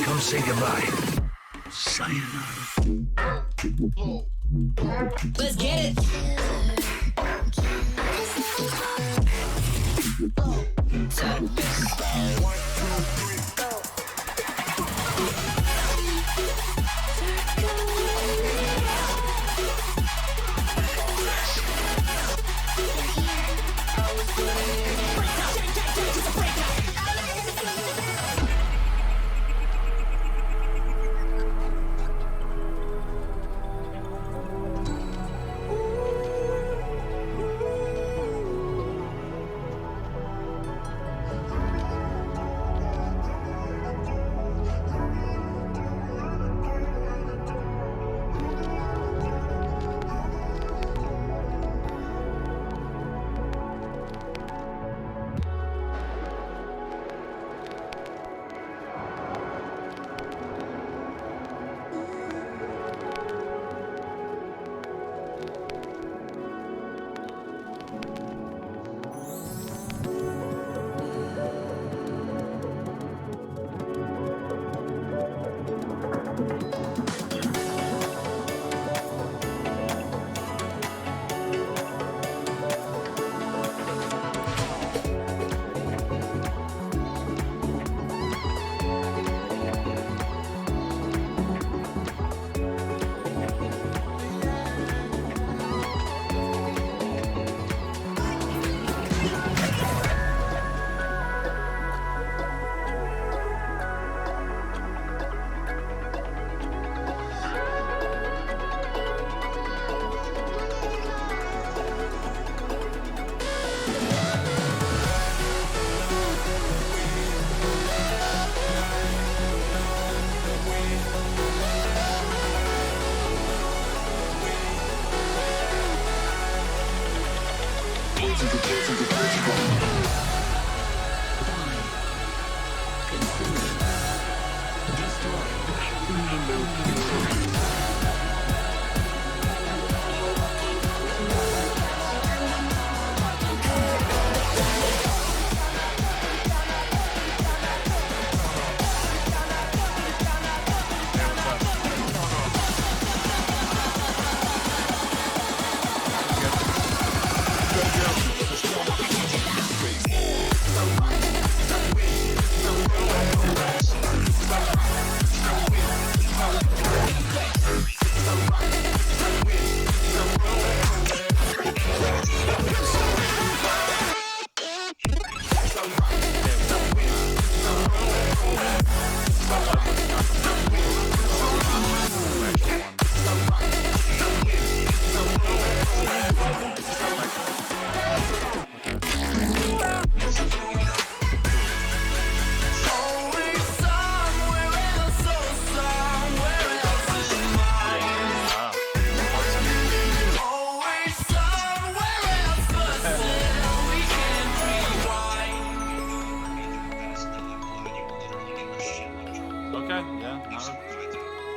Come say goodbye. Sayonara. Let's get it.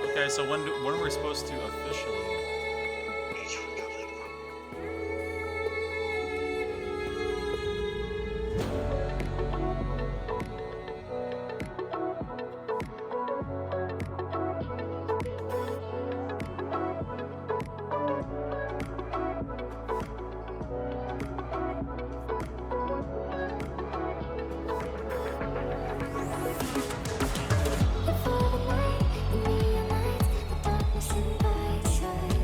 Okay, so when are we supposed to officially? Before the night, in the night, the darkness invites us.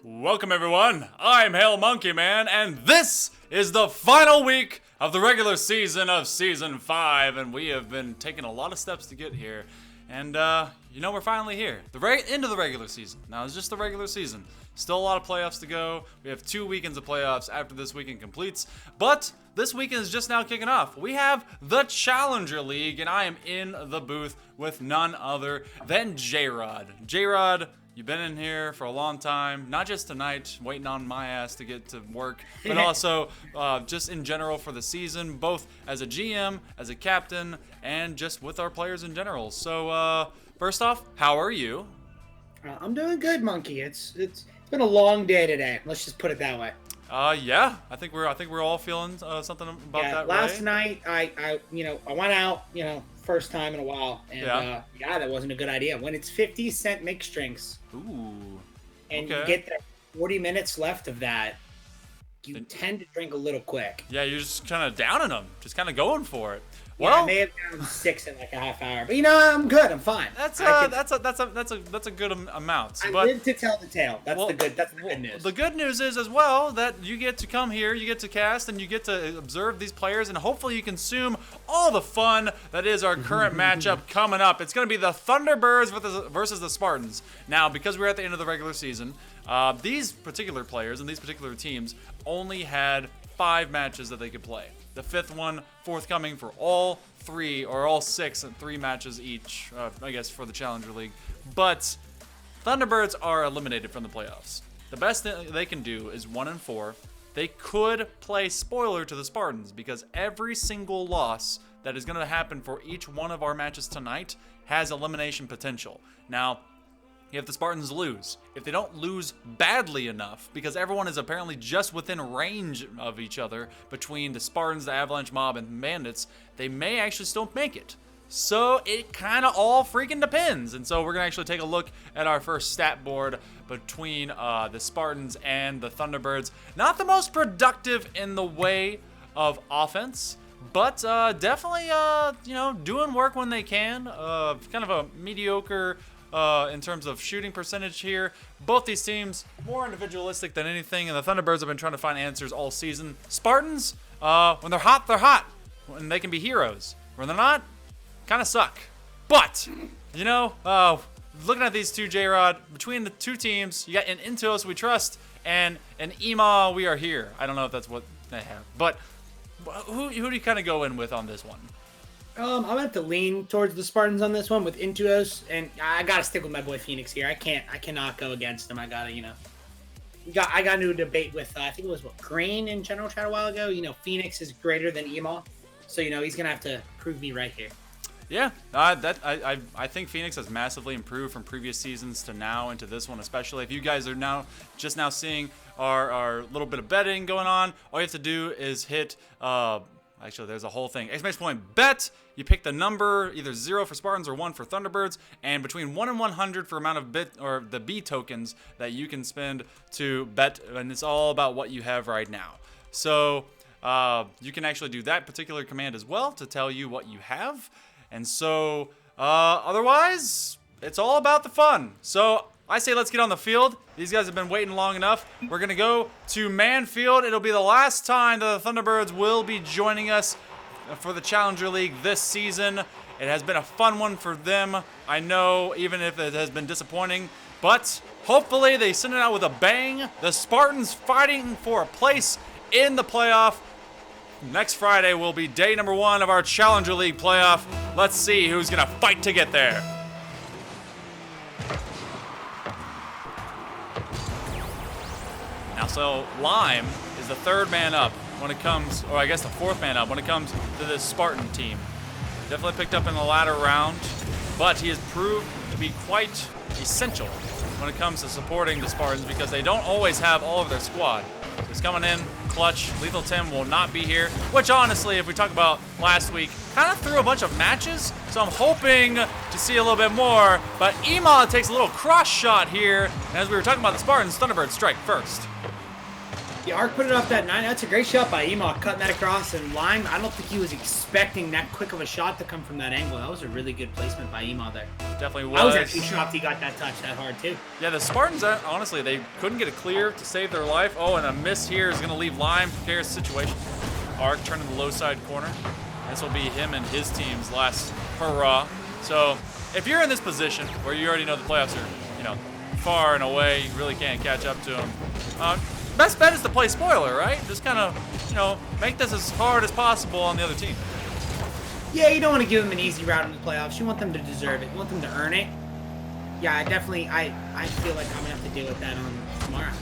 Welcome everyone, I'm Hail Monkey Man, and this is the final week of the regular season of Season 5, and we have been taking a lot of steps to get here, and we're finally here. The end of the regular season. Now, it's just the regular season. Still a lot of playoffs to go. We have 2 weekends of playoffs after this weekend completes, but this weekend is just now kicking off. We have the Challenger League, and I am in the booth with none other than J-Rod. J-Rod, you've been in here for a long time, not just tonight, waiting on my ass to get to work, but also just in general for the season, both as a GM, as a captain, and just with our players in general. So, first off, how are you? I'm doing good, Monkey. It's been a long day today. Let's just put it that way. Yeah, I think we're all feeling something about that. Last night I went out, first time in a while, and that wasn't a good idea. When it's 50-cent mixed drinks, and you get that 40 minutes left of that, you tend to drink a little quick. Yeah, you're just kind of downing them, just kind of going for it. Well, I may have down 6 in like a half hour, but I'm good. I'm fine. That's a good amount. I live to tell the tale. That's the good news. The good news is as well that you get to come here, you get to cast, and you get to observe these players, and hopefully you consume all the fun that is our current matchup coming up. It's going to be the Thunderbirds versus the Spartans. Now, because we're at the end of the regular season, these particular players and these particular teams only had 5 matches that they could play. The 5th one forthcoming for all 3 or all 6 and 3 matches each, I guess, for the Challenger League. But Thunderbirds are eliminated from the playoffs. The best thing they can do is 1-4. They could play spoiler to the Spartans because every single loss that is going to happen for each one of our matches tonight has elimination potential. Now, if the Spartans lose, if they don't lose badly enough, because everyone is apparently just within range of each other between the Spartans, the Avalanche Mob, and Bandits, they may actually still make it. So it kind of all freaking depends. And so we're going to actually take a look at our first stat board between the Spartans and the Thunderbirds. Not the most productive in the way of offense, but definitely, doing work when they can. Kind of a mediocre in terms of shooting percentage here. Both these teams more individualistic than anything, and the Thunderbirds have been trying to find answers all season. Spartans, when they're hot, they're hot. When they can be heroes. When they're not, kind of suck. But, looking at these two, J-Rod, between the two teams, you got an Intuos we trust and an EMA we are here. I don't know if that's what they have. But who do you kind of go in with on this one? I'm gonna have to lean towards the Spartans on this one with Intuos, and I gotta stick with my boy Phoenix here. I cannot go against him. I got into a debate with I think it was Green in general chat a while ago. Phoenix is greater than EMA, so he's gonna have to prove me right here. Yeah, I think Phoenix has massively improved from previous seasons to now into this one, especially. If you guys are just now seeing our little bit of betting going on, all you have to do is hit. Actually, there's a whole thing. Exclamation point bet. You pick the number, either 0 for Spartans or 1 for Thunderbirds, and between 1 and 100 for amount of bit or the B tokens that you can spend to bet, and it's all about what you have right now. So you can actually do that particular command as well to tell you what you have, and so otherwise, it's all about the fun. So I say let's get on the field. These guys have been waiting long enough. We're going to go to Manfield. It'll be the last time the Thunderbirds will be joining us for the Challenger League this season. It has been a fun one for them, I know, even if it has been disappointing. But hopefully they send it out with a bang. The Spartans fighting for a place in the playoff. Next Friday will be day number 1 of our Challenger League playoff. Let's see who's going to fight to get there. So Lime is the 3rd man up when it comes, or I guess the 4th man up when it comes to this Spartan team. Definitely picked up in the latter round, but he has proved to be quite essential when it comes to supporting the Spartans because they don't always have all of their squad. So he's coming in clutch. Lethal Tim will not be here, which honestly, if we talk about last week, kind of threw a bunch of matches, so I'm hoping to see a little bit more, but EMA takes a little cross shot here, and as we were talking about the Spartans, Thunderbirds strike first. Yeah, Ark put it off that 9. That's a great shot by EMA, cutting that across. And Lime, I don't think he was expecting that quick of a shot to come from that angle. That was a really good placement by EMA there. Definitely was. I was actually shocked he got that touch that hard, too. Yeah, the Spartans, honestly, they couldn't get a clear to save their life. Oh, and a miss here is going to leave Lime. Precarious situation. Ark turning the low side corner. This will be him and his team's last hurrah. So, if you're in this position where you already know the playoffs are, far and away, you really can't catch up to them. Best bet is to play spoiler, right? Just kind of, make this as hard as possible on the other team. Yeah, you don't want to give them an easy route in the playoffs. You want them to deserve it. You want them to earn it. Yeah, I feel like I'm going to have to deal with that on tomorrow.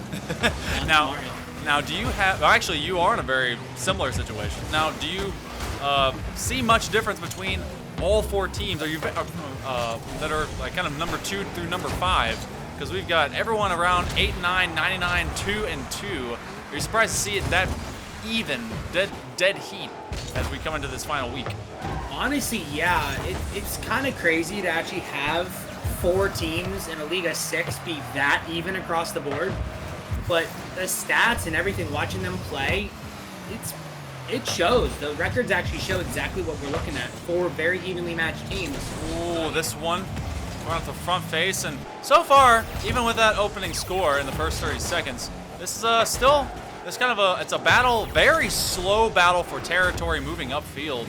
Now, do you have... Actually, you are in a very similar situation. Now, do you see much difference between all 4 teams that are like kind of number 2 through number 5? Because we've got everyone around 8, 9, 99, 2, and 2. Are you surprised to see it that even, dead heat as we come into this final week? Honestly, yeah. It's kind of crazy to actually have 4 teams in a league of 6 be that even across the board. But the stats and everything, watching them play, it shows. The records actually show exactly what we're looking at. 4 very evenly matched teams. Ooh, this one. Off the front face, and so far, even with that opening score in the first 30 seconds, this is still, it's kind of it's a battle, very slow battle for territory moving upfield.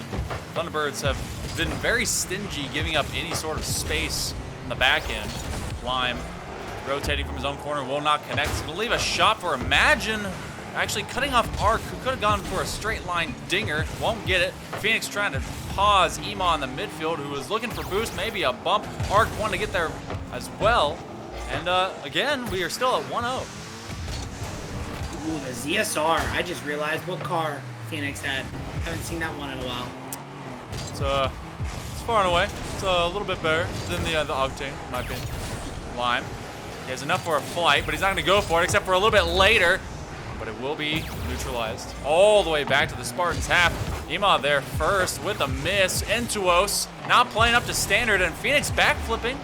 Thunderbirds have been very stingy giving up any sort of space in the back end. Lime rotating from his own corner, will not connect. He's going to leave a shot for Imagine, actually cutting off Ark, who could have gone for a straight line dinger, won't get it. Phoenix trying to pause EMA in the midfield, who was looking for boost, maybe a bump. Ark wanted to get there as well. And again, we are still at 1-0. Ooh, the ZSR. I just realized what car Phoenix had. Haven't seen that one in a while. It's far and away. It's a little bit better than the Octane, in my opinion. Lime. He has enough for a flight, but he's not going to go for it, except for a little bit later. But it will be neutralized all the way back to the Spartans' half. EMA there first with a miss. Intuos not playing up to standard, and Phoenix backflipping.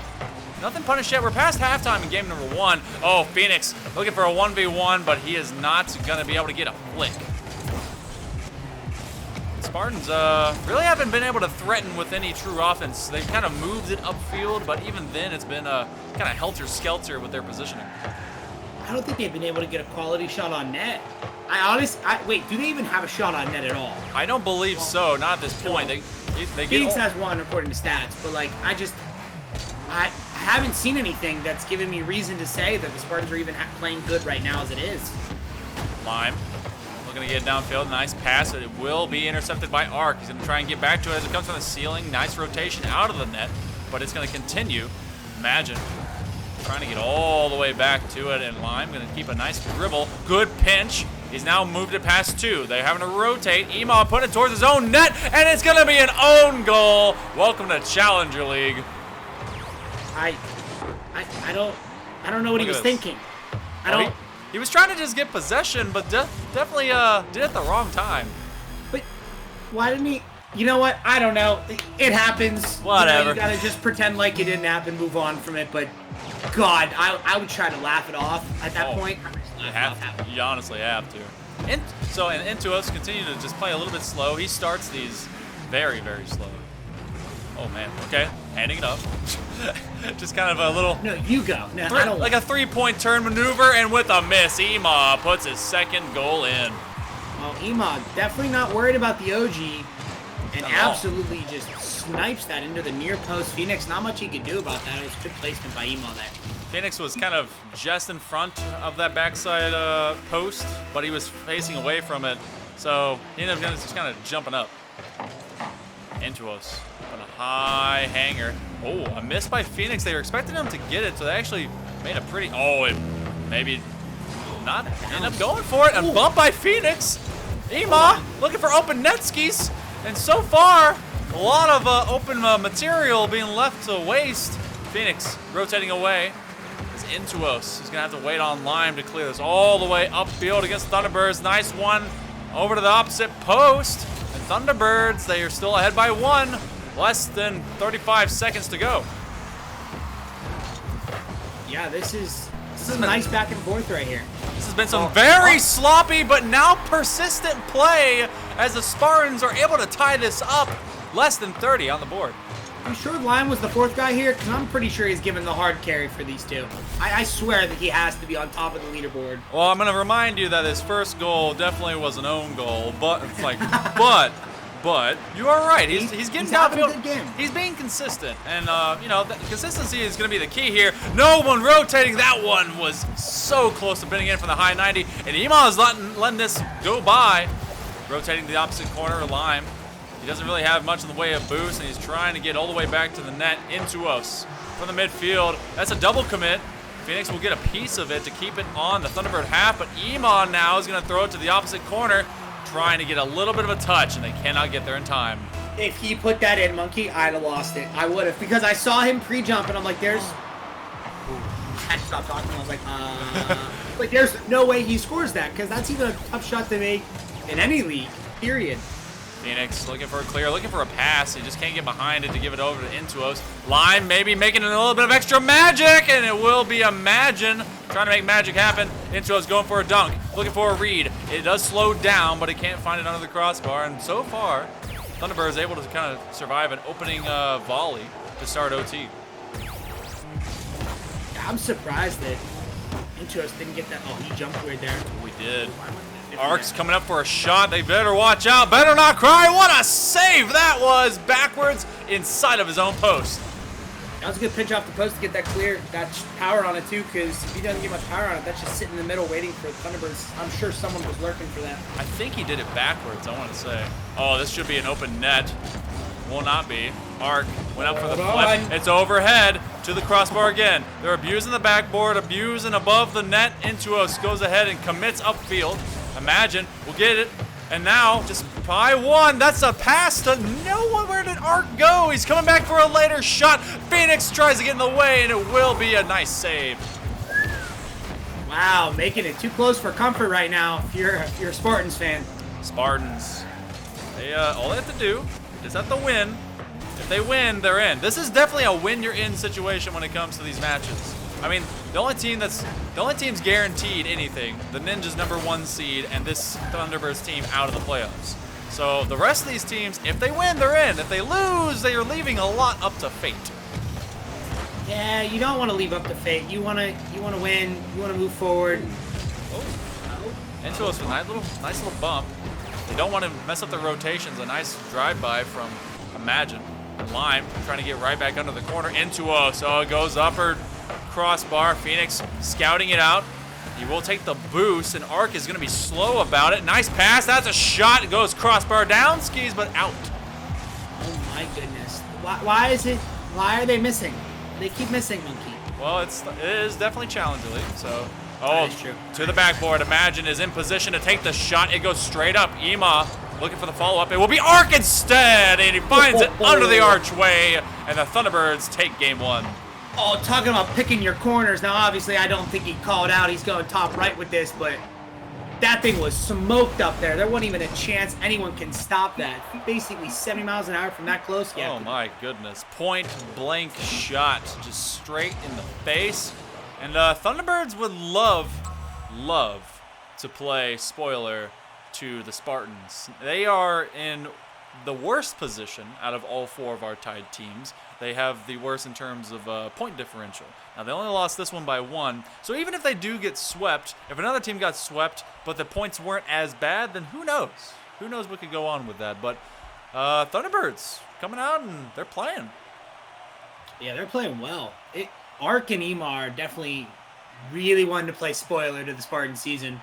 Nothing punished yet. We're past halftime in game number 1. Oh, Phoenix looking for a 1v1, but he is not going to be able to get a flick. Spartans really haven't been able to threaten with any true offense. They've kind of moved it upfield, but even then it's been kind of helter-skelter with their positioning. I don't think they've been able to get a quality shot on net. Wait, do they even have a shot on net at all? I don't believe so, not at this point. They Phoenix has one according to stats, but like I haven't seen anything that's given me reason to say that the Spartans are even playing good right now as it is. Lime looking to get downfield. Nice pass. It will be intercepted by Arc. He's going to try and get back to it as it comes from the ceiling. Nice rotation out of the net, but it's going to continue. Imagine trying to get all the way back to it, and Lime going to keep a nice dribble. Good pinch. He's now moved it past 2. They're having to rotate. Ema put it towards his own net, and it's going to be an own goal. Welcome to Challenger League. I don't know what he was thinking. He was trying to just get possession, but definitely did it at the wrong time. But why didn't he? You know what? I don't know. It happens. Whatever. You gotta just pretend like it didn't happen, move on from it. But God, I would try to laugh it off at that point. You honestly have to. And Intuos continue to just play a little bit slow. He starts these very, very slow. Oh man. Okay, handing it up. Just kind of a little. No, you go. No, I don't. Like a 3-point turn maneuver, and with a miss, Ema puts his second goal in. Well, Ema definitely not worried about the OG, and absolutely just snipes that into the near post. Phoenix, not much he could do about that. It was good placement by Ema there. Phoenix was kind of just in front of that backside post, but he was facing away from it, so he ended up just kind of jumping up. Intuos on a high hanger. Oh, a miss by Phoenix. They were expecting him to get it, so they actually made a pretty. Oh, it maybe not end up going for it. And bumped by Phoenix. Ema looking for open net skis, and so far a lot of open material being left to waste. Phoenix rotating away. It's Intuos. He's gonna have to wait on Lime to clear this all the way upfield against Thunderbirds. Nice one over to the opposite post. Thunderbirds, they are still ahead by 1. Less than 35 seconds to go. Yeah, this is a nice back and forth right here. This has been some very sloppy but now persistent play as the Spartans are able to tie this up. Less than 30 on the board. I'm sure Lime was the 4th guy here, because I'm pretty sure he's given the hard carry for these two. I swear that he has to be on top of the leaderboard. Well, I'm going to remind you that his first goal definitely was an own goal, but it's like, but you are right. He's getting downfield. He's being consistent, and consistency is going to be the key here. No one rotating. That one was so close to binning in from the high 90, and Ema is letting this go by. Rotating to the opposite corner, Lime. He doesn't really have much in the way of boost, and he's trying to get all the way back to the net. Intuos from the midfield. That's a double commit. Phoenix will get a piece of it to keep it on the Thunderbird half, but Ema now is going to throw it to the opposite corner, trying to get a little bit of a touch, and they cannot get there in time. If he put that in, Monkey, I'd have lost it. I would have, because I saw him pre-jump, and I'm like, I had to stop talking. I was like, like, there's no way he scores that, because that's even a tough shot to make in any league, period. Phoenix looking for a clear, looking for a pass. He just can't get behind it to give it over to Intuos. Lime maybe making a little bit of extra magic, and it will be Imagine trying to make magic happen. Intuos going for a dunk, looking for a read. It does slow down, but he can't find it under the crossbar, and so far, Thunderbird is able to kind of survive an opening volley to start OT. I'm surprised that Intuos didn't get that. Oh, he jumped right there. We did. Arc's coming up for a shot. They better watch out. Better not cry. What a save that was. Backwards inside of his own post. That was a good pitch off the post to get that clear. Got power on it too, because if he doesn't get much power on it, that's just sitting in the middle waiting for Thunderbirds. I'm sure someone was lurking for that. I think he did it backwards, I want to say. Oh, this should be an open net. Will not be. Arc went up for the flip. It's overhead to the crossbar again. They're abusing the backboard, abusing above the net. Intuos goes ahead and commits upfield. Imagine will get it, and now just by 1. That's a pass to no one. Where did Arc go? He's coming back for a later shot. Phoenix tries to get in the way, and it will be a nice save. Wow, making it too close for comfort right now. If you're a Spartans fan. Spartans, all they have to do is have to win. If they win, they're in. This is definitely a win-you're-in situation when it comes to these matches. I mean, the only team's guaranteed anything, the Ninjas #1 seed and this Thunderbirds team out of the playoffs. So the rest of these teams, if they win, they're in. If they lose, they are leaving a lot up to fate. Yeah, you don't want to leave up to fate. You want to win. You want to move forward. Into us with a nice little bump. They don't want to mess up their rotations. A nice drive-by from Imagine. Lime trying to get right back under the corner. Into us. So it goes upward crossbar. Phoenix scouting it out. He will take the boost, and Arc is going to be slow about it. Nice pass. That's a shot. It goes crossbar down. Skis, but out. Oh, my goodness. Why is it? Why are they missing? They keep missing, Monkey. Well, it is definitely challenging. So, true. To the backboard. Imagine is in position to take the shot. It goes straight up. Ema looking for the follow-up. It will be Arc instead, and he finds it under the archway, and the Thunderbirds take game 1. Oh, talking about picking your corners. Now, obviously, I don't think he called out. He's going top right with this, but that thing was smoked up there. There wasn't even a chance anyone can stop that. Basically 70 miles an hour from that close. Yeah. Oh, my goodness. Point blank shot just straight in the face. And Thunderbirds would love to play spoiler to the Spartans. They are in the worst position out of all 4 of our tied teams. They have the worst in terms of point differential. Now, they only lost this one by 1. So even if they do get swept, if another team got swept, but the points weren't as bad, then who knows? Who knows what could go on with that? But Thunderbirds coming out, and they're playing. Yeah, they're playing well. Arc and Ema are definitely really wanting to play spoiler to the Spartan season.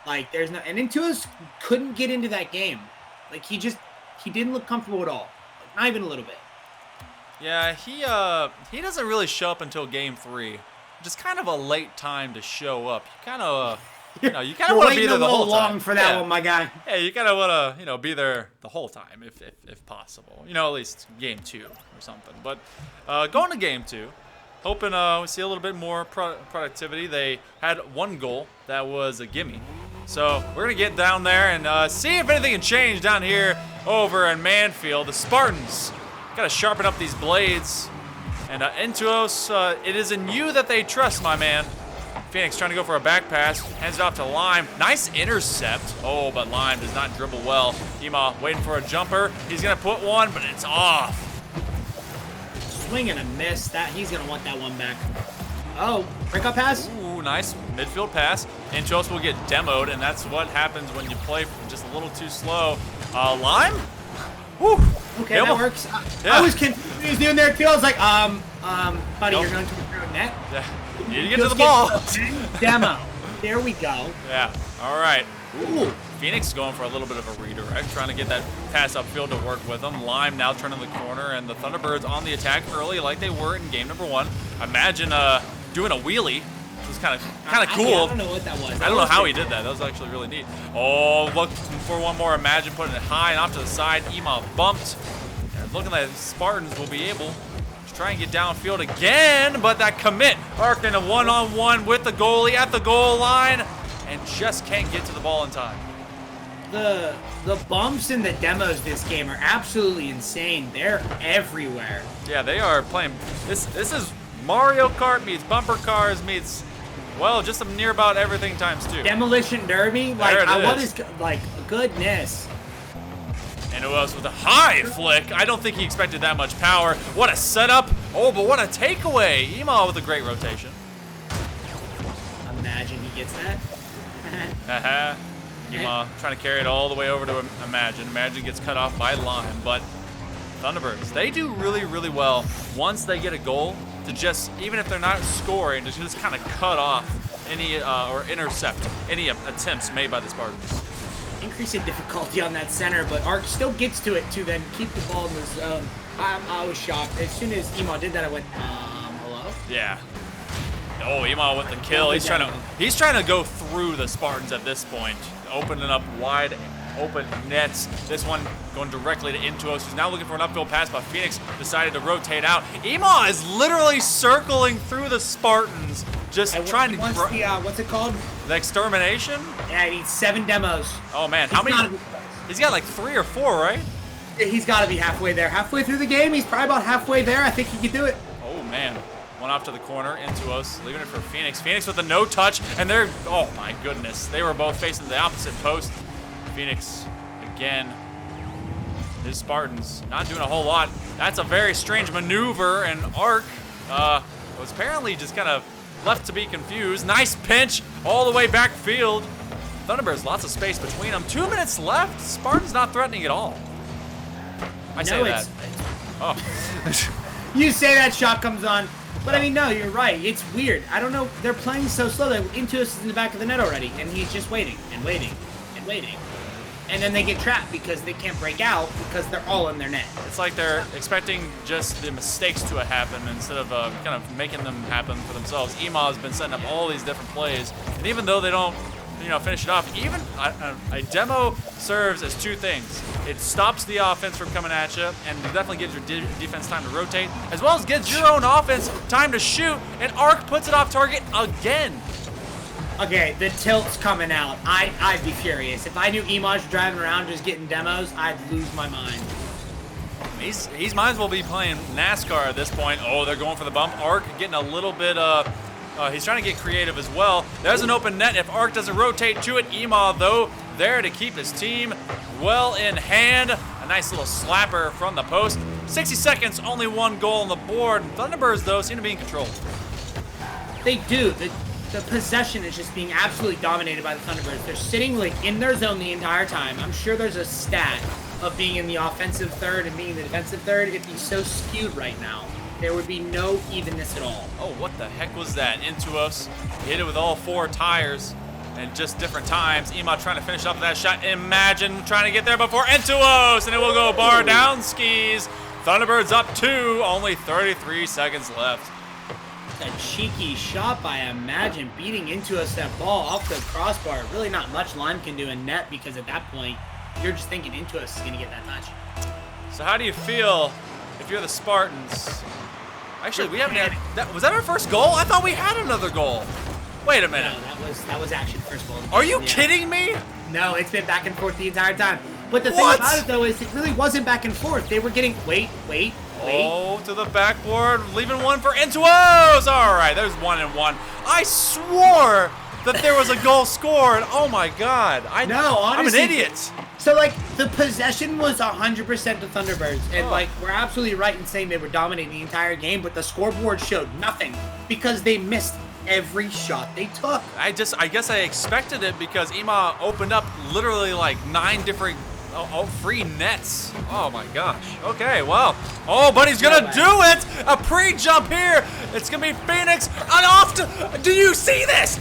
Like, there's no... And Intuos couldn't get into that game. Like, he didn't look comfortable at all. Like, not even a little bit. Yeah, he doesn't really show up until game 3, which is kind of a late time to show up. You kind of want to be there the whole time. Long for that one, my guy. Yeah, you kind of want to be there the whole time if possible. At least game 2 or something. But going to game 2, hoping we see a little bit more productivity. They had 1 goal that was a gimme. So we're gonna get down there and see if anything can change down here over in Manfield. The Spartans gotta sharpen up these blades. And Intuos, it is in you that they trust, my man. Phoenix trying to go for a back pass, hands it off to Lime. Nice intercept. Oh, but Lime does not dribble well. Ema waiting for a jumper. He's gonna put one, but it's off. Swing and a miss. He's gonna want that one back. Oh, breakup pass. Ooh, nice midfield pass. Intuos will get demoed, and that's what happens when you play just a little too slow. Lime? Woo. Okay, that works. I was confused doing there too. I was like, buddy, you're going to the net. Yeah. You need to get to the ball. Demo. There we go. Yeah. All right. Ooh. Phoenix going for a little bit of a redirect, trying to get that pass upfield to work with them. Lime now turning the corner, and the Thunderbirds on the attack early like they were in game number 1. Imagine doing a wheelie. It was kind of cool. I don't know what that was. I don't know how he did that. That was actually really neat. Oh, look for one more. Imagine putting it high and off to the side. Ema bumped. And looking like the Spartans will be able to try and get downfield again, but that commit. Arc in a one-on-one with the goalie at the goal line and just can't get to the ball in time. The bumps in the demos this game are absolutely insane. They're everywhere. Yeah, they are playing. This is Mario Kart meets bumper cars meets, well, just near about everything times 2. Demolition Derby? Goodness. And who else with a high flick? I don't think he expected that much power. What a setup. Oh, but what a takeaway. Ema with a great rotation. Imagine he gets that. Haha. Ema trying to carry it all the way over to Imagine. Imagine gets cut off by Lime, but Thunderbirds, they do really, really well once they get a goal to just, even if they're not scoring, to just kind of cut off any or intercept any attempts made by the Spartans. Increasing difficulty on that center, but Arc still gets to it to then keep the ball in the zone. I was shocked. As soon as Ema did that, I went, hello? Yeah. Oh, Ema with the kill. He's trying to go through the Spartans at this point, opening up wide open nets. This one going directly to Intuos, who's now looking for an upfield pass, but Phoenix decided to rotate out. Ema is literally circling through the Spartans, just trying to... what's it called? The extermination? Yeah, he needs 7 demos. Oh, man. How many? He's got like 3 or 4, right? He's got to be halfway there. Halfway through the game, he's probably about halfway there. I think he could do it. Oh, man. One off to the corner, Intuos, leaving it for Phoenix. Phoenix with a no touch, and they're... Oh, my goodness. They were both facing the opposite post. Phoenix again. His Spartans not doing a whole lot. That's a very strange maneuver, and Arc was apparently just kind of left to be confused. Nice pinch all the way backfield. Thunderbirds, lots of space between them. 2 minutes left. Spartans not threatening at all. I say that. Oh. You say that shot comes on. But I mean, no, you're right. It's weird. I don't know. They're playing so slow that Intuos is in the back of the net already, and he's just waiting and waiting and waiting. And then they get trapped because they can't break out because they're all in their net. It's like they're expecting just the mistakes to happen instead of kind of making them happen for themselves. EMA has been setting up all these different plays, and even though they don't, finish it off, even a demo serves as two things. It stops the offense from coming at you, and definitely gives your defense time to rotate, as well as gives your own offense time to shoot, and Arc puts it off target again. Okay, the tilt's coming out. I'd be furious. If I knew Imaj driving around just getting demos, I'd lose my mind. He's might as well be playing NASCAR at this point. Oh, they're going for the bump. Arc getting a little bit, he's trying to get creative as well. There's an open net if Arc doesn't rotate to it. Ema, though, there to keep his team well in hand. A nice little slapper from the post. 60 seconds, only one goal on the board. Thunderbirds, though, seem to be in control. They do. The possession is just being absolutely dominated by the Thunderbirds. They're sitting in their zone the entire time. I'm sure there's a stat of being in the offensive third and being in the defensive third. It'd be so skewed right now. There would be no evenness at all. Oh, what the heck was that? Intuos hit it with all four tires and just different times. Ema trying to finish off that shot. Imagine trying to get there before Intuos, and it will go bar down skis. Thunderbirds up 2, only 33 seconds left. A cheeky shot by Imagine beating Intuos that ball off the crossbar. Really not much Lime can do in net because at that point, you're just thinking Intuos is going to get that touch. So how do you feel if you're the Spartans? Actually, we haven't had... Was that our first goal? I thought we had another goal. Wait a minute. No, that was actually the first goal. Are you kidding me? No, it's been back and forth the entire time. But the thing about it, though, is it really wasn't back and forth. They were getting... Wait. Oh, to the backboard, leaving one for Intuos. All right, there's 1-1. I swore that there was a goal scored. Oh, my God. No, honestly, I'm an idiot. So, the possession was 100% the Thunderbirds. And, we're absolutely right in saying they were dominating the entire game, but the scoreboard showed nothing because they missed every shot they took. I guess I expected it because Ema opened up literally 9 different free nets. Oh, my gosh. Okay, well. Oh, but he's going to do it. A pre-jump here. It's going to be Phoenix. And off to... Do you see this?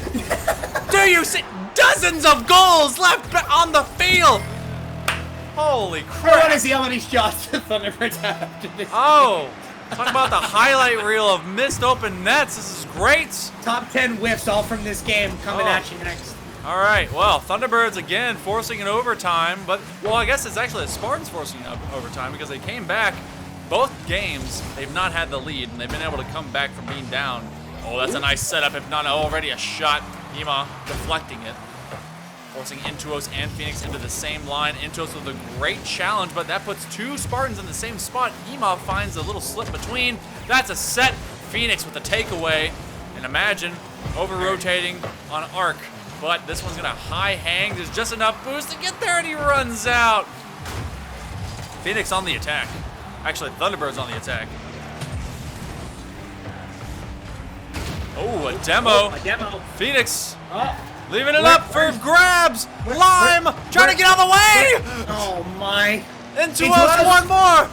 Do you see... Dozens of goals left on the field. Holy crap. I want to see how many shots the Thunderbirds have after this. Oh, talk about the highlight reel of missed open nets. This is great. Top 10 whiffs all from this game coming at you next. All right, well, Thunderbirds again forcing an overtime, but, well, I guess it's actually the Spartans forcing an overtime because they came back. Both games, they've not had the lead, and they've been able to come back from being down. Oh, that's a nice setup, if not already a shot. Ema deflecting it. Forcing Intuos and Phoenix into the same line. Intuos with a great challenge, but that puts 2 Spartans in the same spot. Ema finds a little slip between. That's a set. Phoenix with the takeaway. And Imagine over-rotating on Arc. But this one's going to high hang. There's just enough boost to get there, and he runs out. Phoenix on the attack. Actually, Thunderbirds on the attack. Oh, a demo. Phoenix. Leaving it up for grabs. Lime trying to get out of the way. Oh, my. Intuos one more.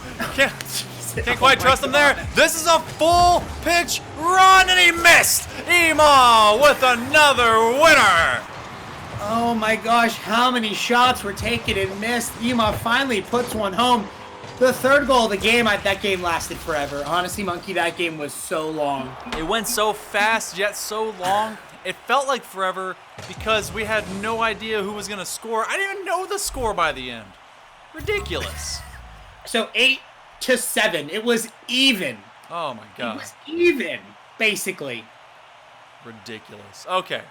Can't quite trust him there. This is a full pitch run, and he missed. Ema with another winner. Oh my gosh, how many shots were taken and missed. Ema finally puts one home. The third goal of the game, that game lasted forever. Honestly, Monkey, that game was so long. It went so fast, yet so long. It felt like forever because we had no idea who was going to score. I didn't even know the score by the end. Ridiculous. So 8-7. It was even. Oh my God. It was even, basically. Ridiculous. Okay.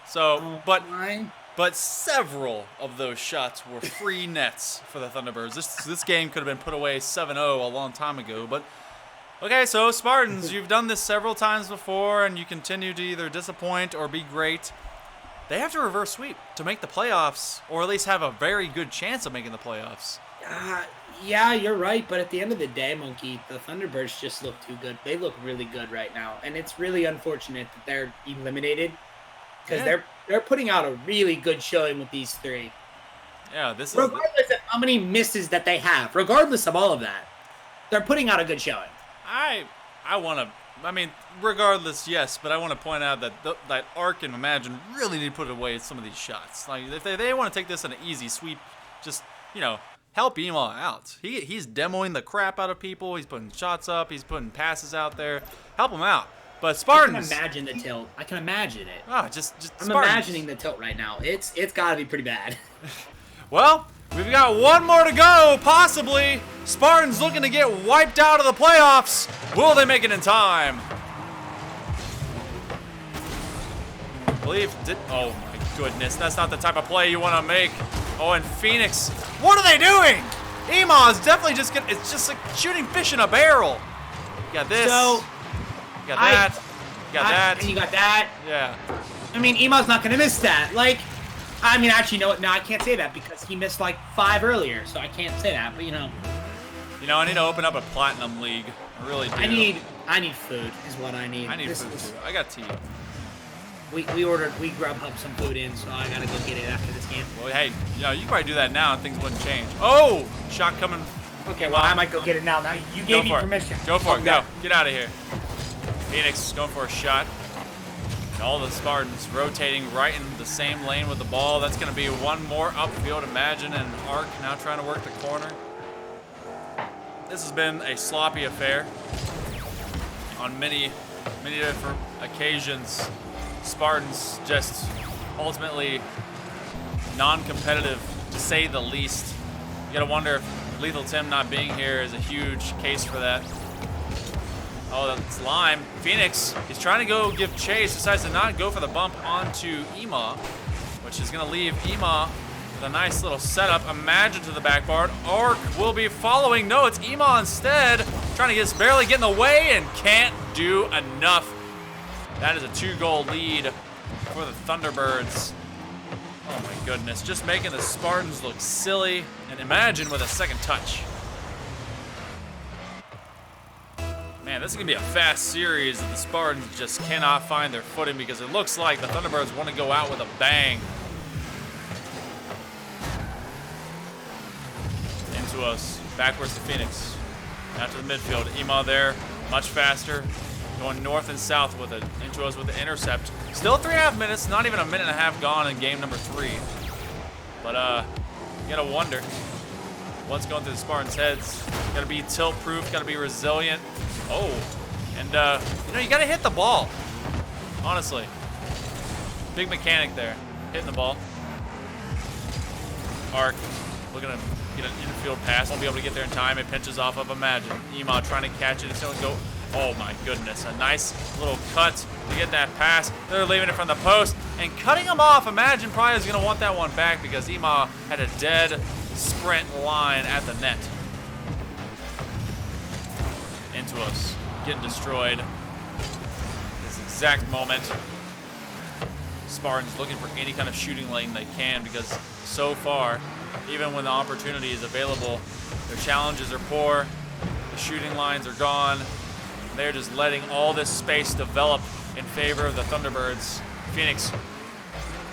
So, but several of those shots were free nets for the Thunderbirds. This game could have been put away 7-0 a long time ago, but okay, so Spartans, you've done this several times before, and you continue to either disappoint or be great. they have to reverse sweep to make the playoffs, or at least have a very good chance of making the playoffs. Yeah, you're right. But at the end of the day, Monkey, the Thunderbirds just look too good. They look really good right now. And it's really unfortunate that they're eliminated because they're putting out a really good showing with these three. Yeah, this is... Regardless of how many misses that they have, regardless of all of that, they're putting out a good showing. I want to... I mean, regardless, yes, but I want to point out that that Arc and Imagine really need to put away some of these shots. Like, if they want to take this in an easy sweep, just, help Ema out. He's demoing the crap out of people. He's putting shots up. He's putting passes out there. Help him out. But Spartans... I can imagine the tilt. I can imagine it. Just I'm Spartans. imagining the tilt right now. It's got to be pretty bad. Well, we've got one more to go, possibly. Spartans looking to get wiped out of the playoffs. Will they make it in time? Oh my goodness, that's not the type of play you want to make. Oh, and Phoenix, what are they doing? Ema is definitely it's just like shooting fish in a barrel. You got this. So, you got that. You got that. And you got that. Yeah. I mean, Ema's not going to miss that. Actually, no, I can't say that because he missed 5 earlier, so I can't say that. But I need to open up a platinum league. I really do. I need food is what I need. I need food too. I got tea. We Grubhub some food in, so I gotta go get it after this game. Well, hey, you can probably do that now and things wouldn't change. Oh, shot coming. Okay, well, I might go get it now. Now you gave me permission. Go for it. Go. Get out of here. Phoenix is going for a shot. And all the Spartans rotating right in the same lane with the ball. That's going to be one more upfield. Imagine and Arc now trying to work the corner. This has been a sloppy affair on many different occasions. Spartans just ultimately non-competitive, to say the least. You gotta wonder if Lethal Tim not being here is a huge case for that. Oh, that's Lime. Phoenix, he's trying to go give chase, decides to not go for the bump onto Ema, which is gonna leave Ema with a nice little setup. Imagine to the backboard. Arc will be following. No, it's Ema instead. Trying to barely get in the way and can't do enough. That is a 2-goal lead for the Thunderbirds. Oh my goodness, just making the Spartans look silly. And Imagine with a second touch. Man, this is gonna be a fast series and the Spartans just cannot find their footing because it looks like the Thunderbirds want to go out with a bang. Into us, backwards to Phoenix. Out to the midfield, Ema there, much faster. Going north and south with it, into us with the intercept. Still 3.5 minutes, not even a minute and a half gone in game number 3. But you gotta wonder what's going through the Spartans' heads. Gotta be tilt-proof, gotta be resilient. Oh, and you gotta hit the ball. Honestly, big mechanic there, hitting the ball. Arc looking to get an infield pass, won't be able to get there in time. It pinches off of Imagine. Ema trying to catch it, it's gonna go. Oh my goodness, a nice little cut to get that pass. They're leaving it from the post and cutting him off. Imagine probably is going to want that one back because Ema had a dead sprint line at the net. Into us, getting destroyed. This exact moment. Spartans looking for any kind of shooting lane they can because so far, even when the opportunity is available, their challenges are poor, the shooting lines are gone. They're just letting all this space develop in favor of the Thunderbirds. Phoenix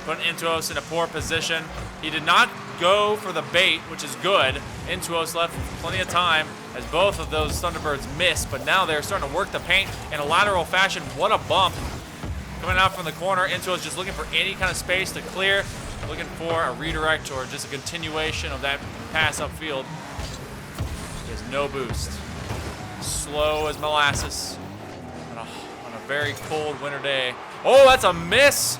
put Intuos in a poor position. He did not go for the bait, which is good. Intuos left plenty of time as both of those Thunderbirds missed, but now they're starting to work the paint in a lateral fashion. What a bump. Coming out from the corner, Intuos just looking for any kind of space to clear, looking for a redirect or just a continuation of that pass upfield. He has no boost. Slow as molasses on a very cold winter day. Oh, that's a miss.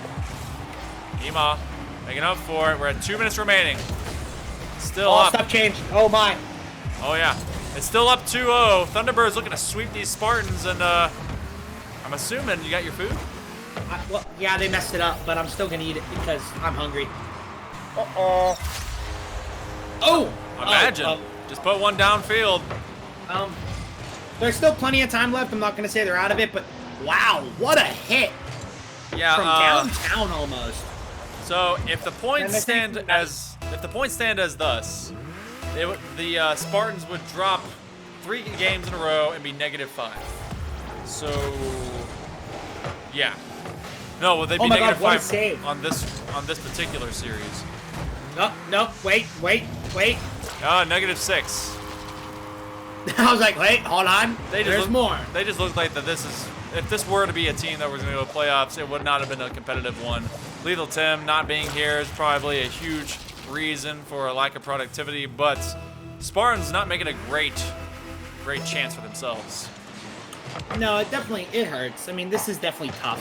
Ema making up for it. We're at 2 minutes remaining. Still up. Stop change. Oh my. Oh yeah, it's still up 2-0. Thunderbirds looking to sweep these Spartans, and I'm assuming you got your food. Well, yeah, they messed it up, but I'm still gonna eat it because I'm hungry. Oh. Imagine. Just put one downfield. There's still plenty of time left. I'm not going to say they're out of it, but wow, what a hit. Yeah, from downtown almost. So if the points stand as thus, the Spartans would drop 3 games in a row and be -5. So yeah, no, well they'd be -5 on this particular series. No, wait. -6. I was like, wait, hold on. There's more. They just look like that. If this were to be a team that was going to go to playoffs, it would not have been a competitive one. Lethal Tim not being here is probably a huge reason for a lack of productivity, but Spartans not making a great chance for themselves. No, it hurts. I mean, this is definitely tough.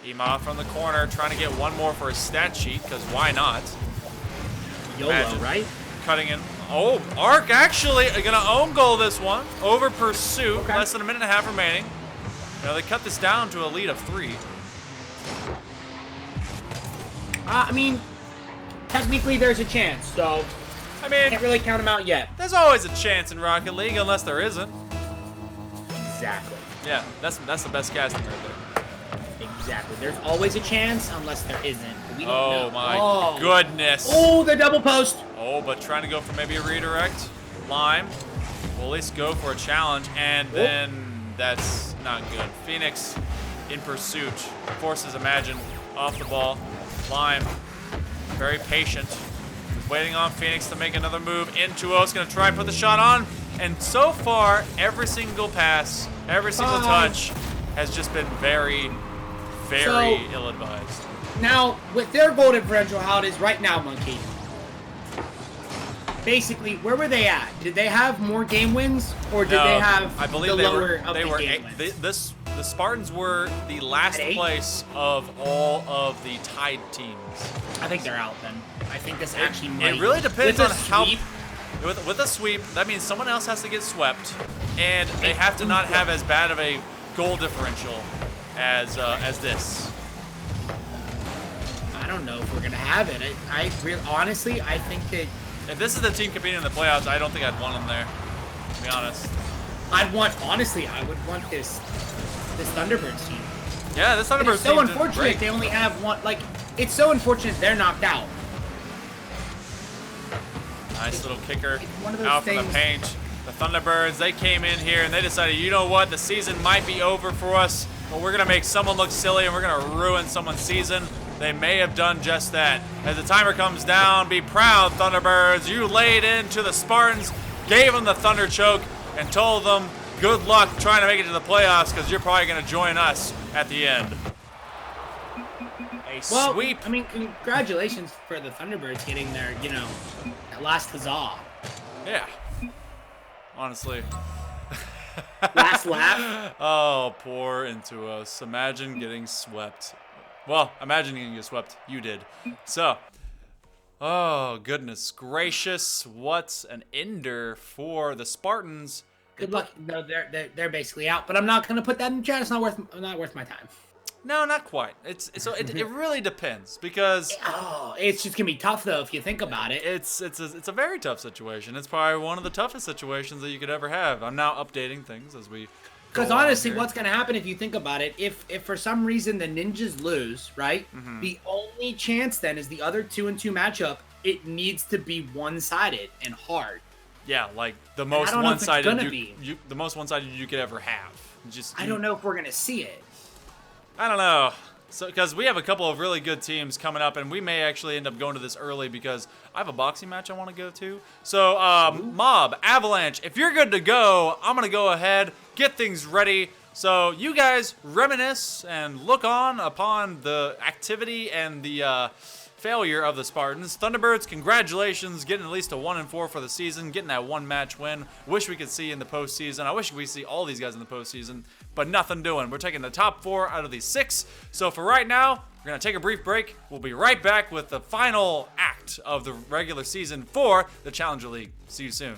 Ema from the corner trying to get one more for his stat sheet, because why not? YOLO, right? Cutting in. Oh, Arc actually gonna own goal this one. Over pursuit. Okay. Less than a minute and a half remaining. You know, they cut this down to a lead of 3. I mean, technically there's a chance, so I mean, can't really count them out yet. There's always a chance in Rocket League, unless there isn't. Exactly. Yeah, that's the best casting right there. Exactly. There's always a chance, unless there isn't. We don't know. My goodness. Oh, the double post. Oh, but trying to go for maybe a redirect. Lime will at least go for a challenge, and then that's not good. Phoenix in pursuit. Forces Imagine off the ball. Lime, very patient. He's waiting on Phoenix to make another move. Into O's going to try and put the shot on. And so far, every single pass, every single touch has just been very, very ill-advised. Now, with their goal differential, how it is right now, Monkey, basically, where were they at? Did they have more game wins, or did they have I believe the they lower were, they were game wins? The Spartans were the last place of all of the tied teams. I think they're out then. I think this actually might. It really depends on how. With a sweep, that means someone else has to get swept, and they have to not have as bad of a goal differential as this. I don't know if we're gonna have it. Honestly, I think that if this is the team competing in the playoffs, I don't think I'd want them there. To be honest, I would want this Thunderbirds team. Yeah, this Thunderbirds team. It's so unfortunate they only have one. Like, it's so unfortunate they're knocked out. Nice little kicker out from the paint. The Thunderbirds, they came in here and they decided, you know what, the season might be over for us, but we're going to make someone look silly and we're going to ruin someone's season. They may have done just that. As the timer comes down, be proud, Thunderbirds. You laid into the Spartans, gave them the Thunder Choke, and told them, good luck trying to make it to the playoffs because you're probably going to join us at the end. Well, sweep. I mean, congratulations for the Thunderbirds getting their, last huzzah. Yeah. Honestly. Last laugh. Oh, poor Into Us. Imagine getting swept. Well, imagine you get swept. You did. So, oh, goodness gracious. What an ender for the Spartans. Good luck. No, they're basically out, but I'm not going to put that in chat. It's not worth my time. No, not quite. It really depends because it's just gonna be tough though if you think about it. It's a very tough situation. It's probably one of the toughest situations that you could ever have. I'm now updating things as we. Because honestly, what's gonna happen if you think about it? If for some reason the Ninjas lose, right? Mm-hmm. The only chance then is the other 2-2 matchup. It needs to be one-sided and hard. Yeah, like the most one-sided the most one-sided you could ever have. I don't know if we're gonna see it. I don't know. So, because we have a couple of really good teams coming up, and we may actually end up going to this early because I have a boxing match I want to go to. So, Mob, Avalanche, if you're good to go, I'm going to go ahead, get things ready. So, you guys reminisce and look on upon the activity and the failure of the Spartans. Thunderbirds, congratulations, getting at least a 1-4 for the season, getting that one match win. Wish we could see in the postseason. I wish we could see all these guys in the postseason, but nothing doing. We're taking the top 4 out of these 6. So for right now, we're going to take a brief break. We'll be right back with the final act of the regular season for the Challenger League. See you soon.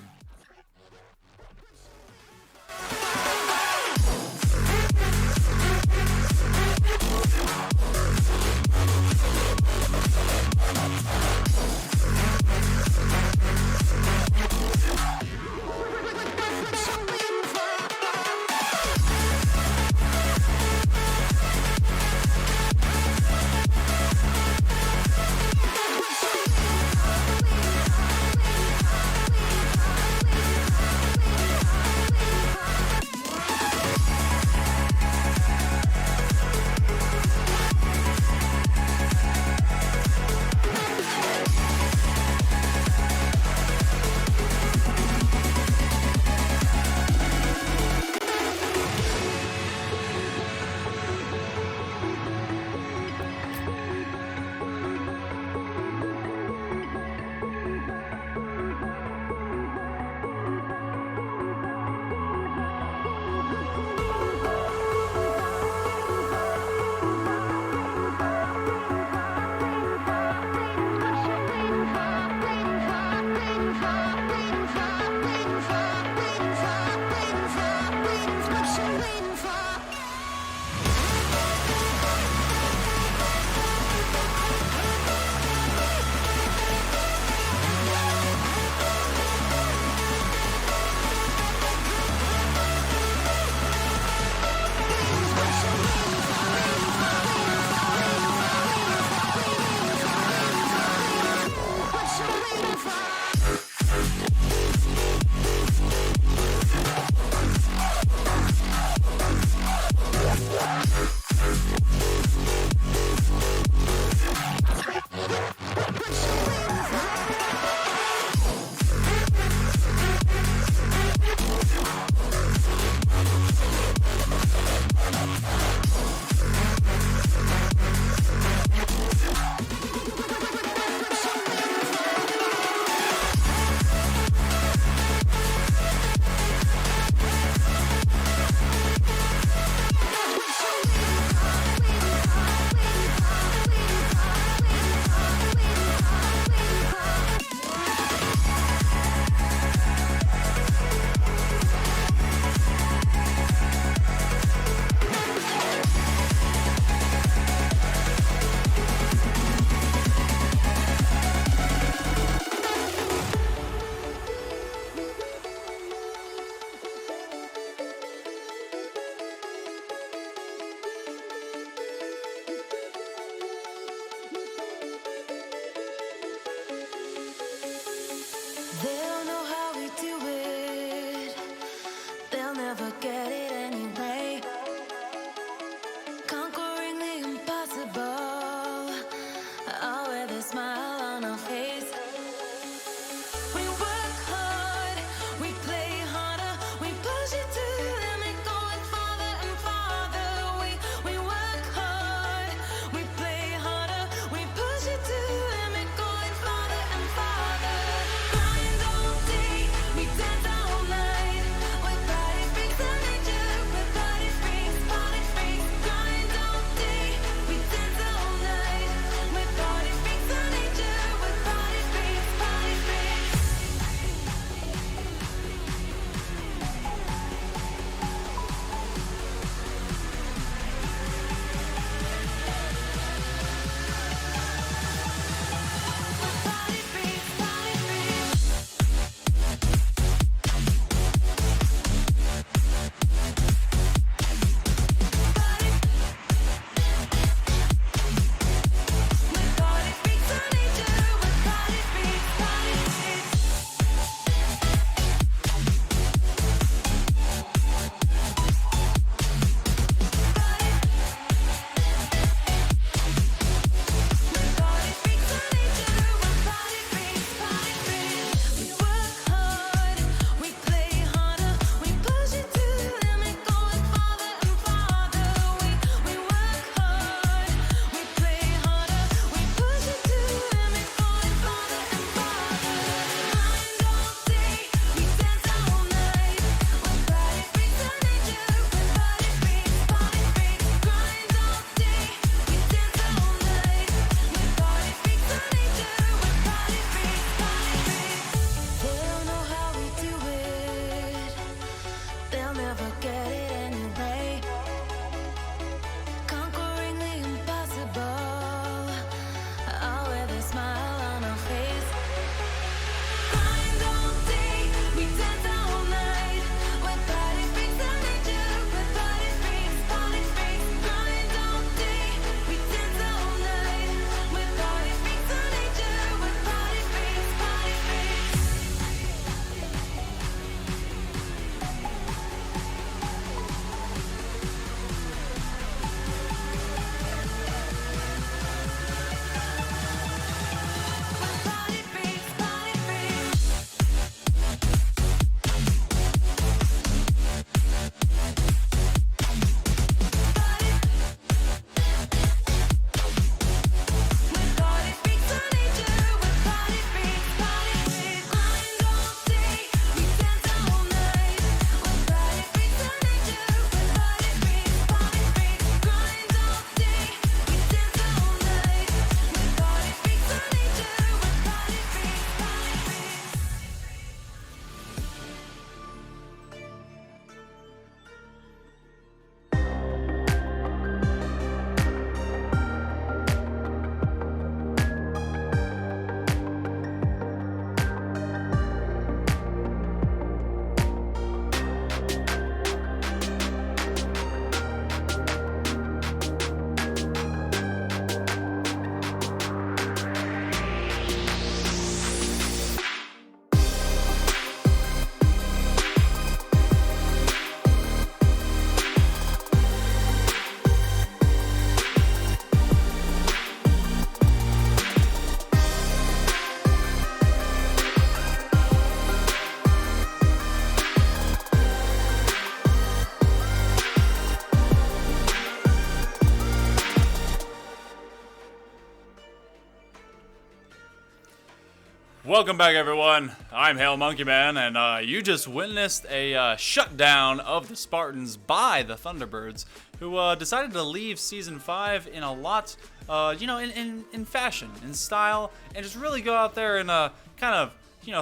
Welcome back, everyone. I'm Hail Monkey Man, and you just witnessed a shutdown of the Spartans by the Thunderbirds, who decided to leave Season 5 in a lot, in fashion, in style, and just really go out there and kind of,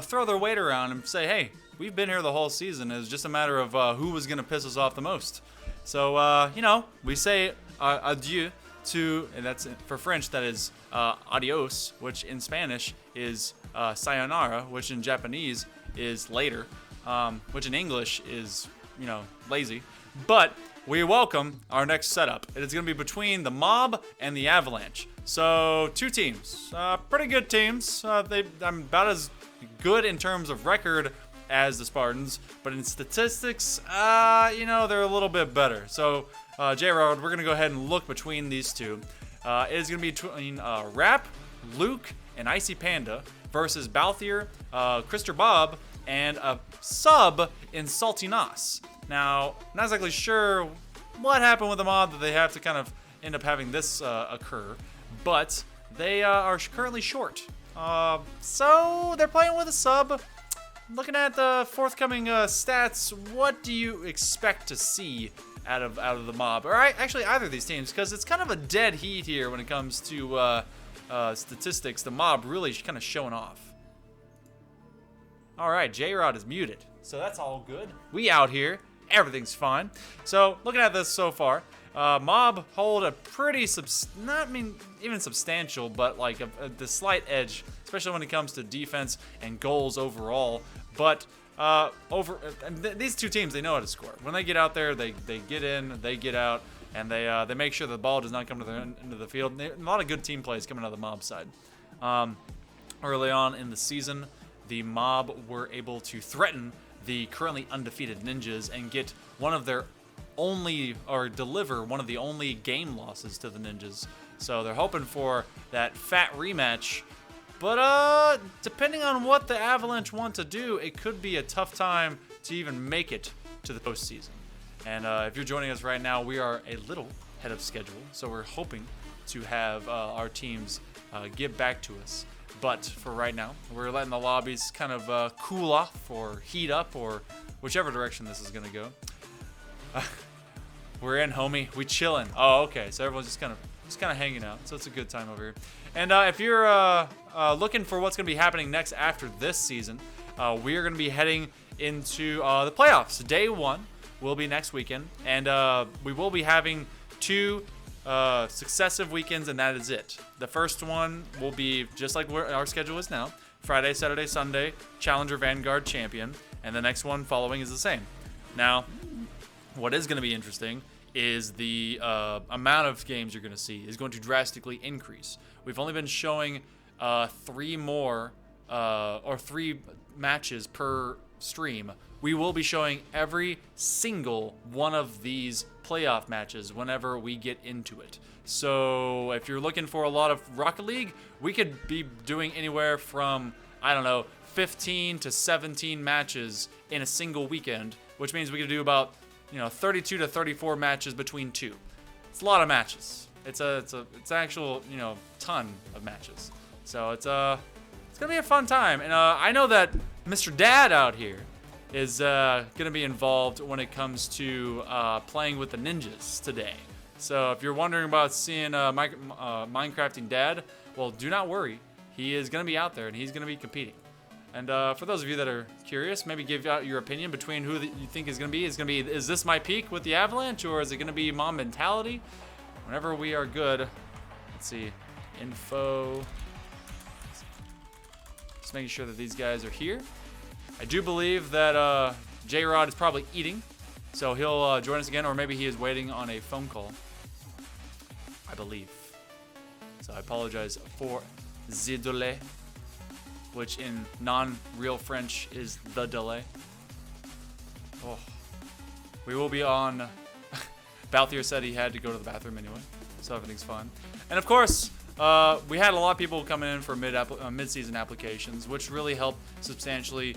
throw their weight around and say, hey, we've been here the whole season. It's just a matter of who was going to piss us off the most. So, we say adieu to, and that's for French, that is adios, which in Spanish is sayonara, which in Japanese is later, which in English is, lazy. But we welcome our next setup. It is going to be between the Mob and the Avalanche. So, two teams. Pretty good teams. I'm about as good in terms of record as the Spartans, but in statistics, they're a little bit better. So, J-Rod, we're going to go ahead and look between these two. It is going to be between Rap, Luke, and Icy Panda versus Balthier, Krister Bob, and a sub in Salty Nos. Now, not exactly sure what happened with the Mob that they have to kind of end up having this occur, but they are currently short. So they're playing with a sub. Looking at the forthcoming stats, what do you expect to see out of the Mob, or actually either of these teams? Because it's kind of a dead heat here when it comes to statistics. The Mob really kind of showing off. All right, J-Rod is muted, so that's all good. We out here, everything's fine. So looking at this so far, Mob hold a pretty even substantial, but like the slight edge, especially when it comes to defense and goals overall. But these two teams, they know how to score. When they get out there, they get in, they get out, and they make sure the ball does not come into the field. A lot of good team plays coming out of the Mob side. Early on in the season, the Mob were able to threaten the currently undefeated Ninjas and get deliver one of the only game losses to the Ninjas. So they're hoping for that fat rematch. But depending on what the Avalanche want to do, it could be a tough time to even make it to the postseason. And if you're joining us right now, we are a little ahead of schedule, so we're hoping to have our teams get back to us. But for right now, we're letting the lobbies kind of cool off or heat up or whichever direction this is going to go. We're in, homie. We chilling. Oh, okay. So everyone's just kind of hanging out. So it's a good time over here. And if you're looking for what's going to be happening next after this season, we are going to be heading into the playoffs. Day 1 will be next weekend, and we will be having 2 successive weekends, and that is it. The first one will be just like where our schedule is now: Friday, Saturday, Sunday, Challenger, Vanguard, Champion, and the next one following is the same. Now, what is going to be interesting is the amount of games you're going to see is going to drastically increase. We've only been showing 3 matches per stream. We will be showing every single one of these playoff matches whenever we get into it. So if you're looking for a lot of Rocket League, we could be doing anywhere from, 15 to 17 matches in a single weekend, which means we could do about 32 to 34 matches between 2. It's a lot of matches. It's actual ton of matches. So it's gonna be a fun time. And I know that Mr. Dad out here is gonna be involved when it comes to playing with the Ninjas today. So if you're wondering about seeing Minecrafting Dad, well, do not worry. He is gonna be out there and he's gonna be competing. And for those of you that are curious, maybe give out your opinion between who you think is going to be. Is this my peak with the Avalanche, or is it going to be Mom Mentality? Whenever we are good, let's see, info. Just making sure that these guys are here. I do believe that J-Rod is probably eating, so he'll join us again, or maybe he is waiting on a phone call, I believe. So I apologize for the delay, which in non-real French is the delay. Oh. We will be on... Balthier said he had to go to the bathroom anyway, so everything's fine. And of course, we had a lot of people coming in for mid-season applications, which really helped substantially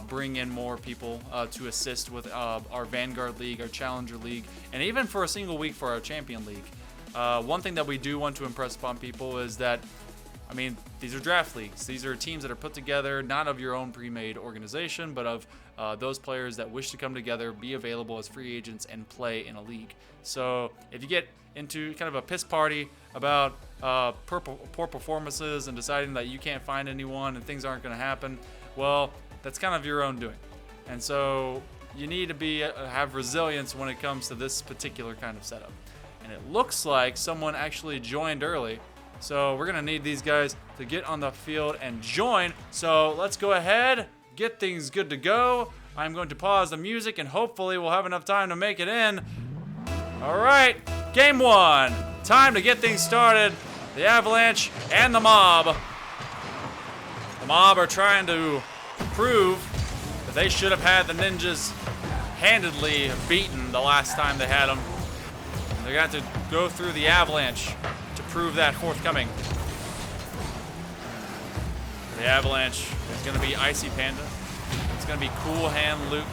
bring in more people to assist with our Vanguard League, our Challenger League, and even for a single week for our Champion League. One thing that we do want to impress upon people is that I mean, these are draft leagues. These are teams that are put together, not of your own pre-made organization, but of those players that wish to come together, be available as free agents, and play in a league. So if you get into kind of a piss party about poor performances and deciding that you can't find anyone and things aren't going to happen, well, that's kind of your own doing. And so you need to have resilience when it comes to this particular kind of setup. And it looks like someone actually joined early. So we're going to need these guys to get on the field and join. So let's go ahead, get things good to go. I'm going to pause the music and hopefully we'll have enough time to make it in. All right, game one. Time to get things started. The Avalanche and the Mob. The Mob are trying to prove that they should have had the Ninjas handedly beaten the last time they had them. They got to go through the Avalanche to prove that forthcoming. The Avalanche is going to be Icy Panda. It's going to be Cool Hand Luke.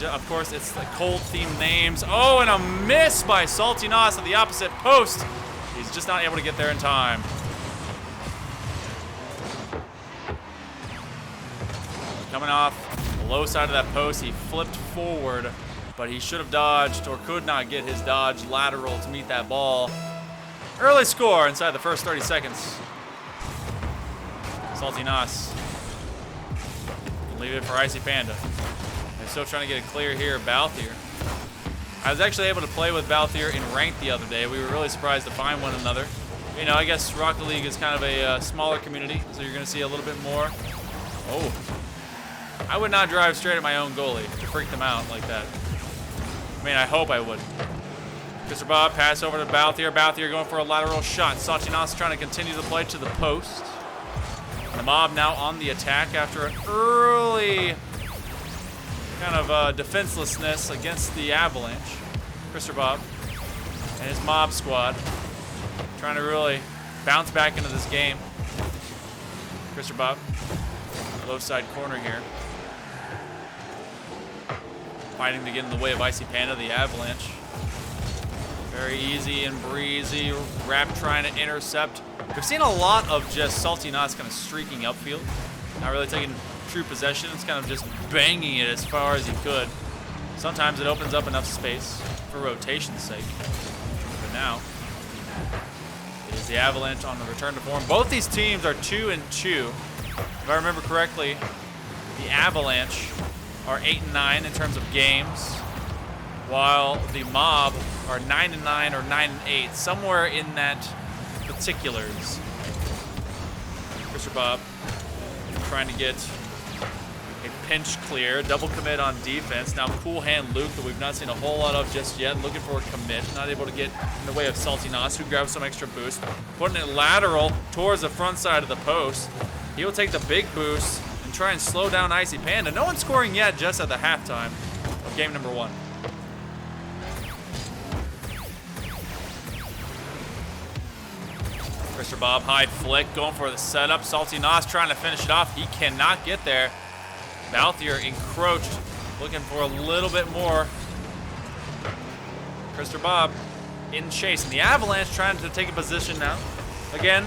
Of course, it's the cold-themed names. Oh, and a miss by Salty Nos at the opposite post. He's just not able to get there in time. Coming off the low side of that post, he flipped forward, but he should have dodged or could not get his dodge lateral to meet that ball. Early score inside the first 30 seconds. Salty Nos. Leave it for Icy Panda. They're still trying to get it clear here. Balthier. I was actually able to play with Balthier in ranked the other day. We were really surprised to find one another. You know, I guess Rocket League is kind of a smaller community, so you're going to see a little bit more. Oh. I would not drive straight at my own goalie to freak them out like that. I mean, I hope I would. Mr. Bob, pass over to Balthier. Balthier going for a lateral shot. Salty Nos trying to continue the play to the post. The Mob now on the attack after an early kind of defenselessness against the Avalanche. Mr. Bob and his Mob squad trying to really bounce back into this game. Mr. Bob, low side corner here. Fighting to get in the way of Icy Panda, the Avalanche. Very easy and breezy. Rap trying to intercept. We've seen a lot of just Salty Nos kind of streaking upfield. Not really taking true possession. It's kind of just banging it as far as he could. Sometimes it opens up enough space for rotation's sake. But now, it is the Avalanche on the return to form. Both these teams are 2-2. If I remember correctly, the Avalanche are 8-9 in terms of games, while the Mob are 9-9 or 9-8, somewhere in that particulars. Mr. Bob trying to get a pinch clear, double commit on defense. Now Cool Hand Luke, that we've not seen a whole lot of just yet, looking for a commit, not able to get in the way of Salty Nos, who grabs some extra boost, putting it lateral towards the front side of the post. He will take the big boost and try and slow down Icy Panda. No one's scoring yet, just at the halftime of game number one. Mr. Bob, high flick, going for the setup. Salty Nos trying to finish it off. He cannot get there. Balthier encroached, looking for a little bit more. Mr. Bob in chase. And the Avalanche trying to take a position now. Again,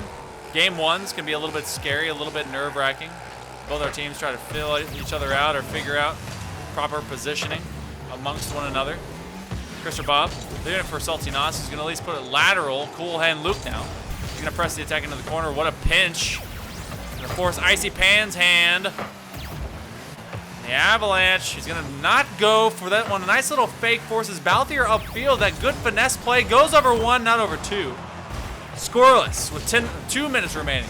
game ones can be a little bit scary, a little bit nerve-wracking. Both our teams try to fill each other out or figure out proper positioning amongst one another. Mr. Bob, doing it for Salty Nos. He's going to at least put it lateral. Cool Hand Luke now. He's going to press the attack into the corner. What a pinch. Going to force Icy Pan's hand. The Avalanche, he's going to not go for that one. A nice little fake forces Balthier upfield. That good finesse play goes over one, not over two. Scoreless with 2 minutes remaining.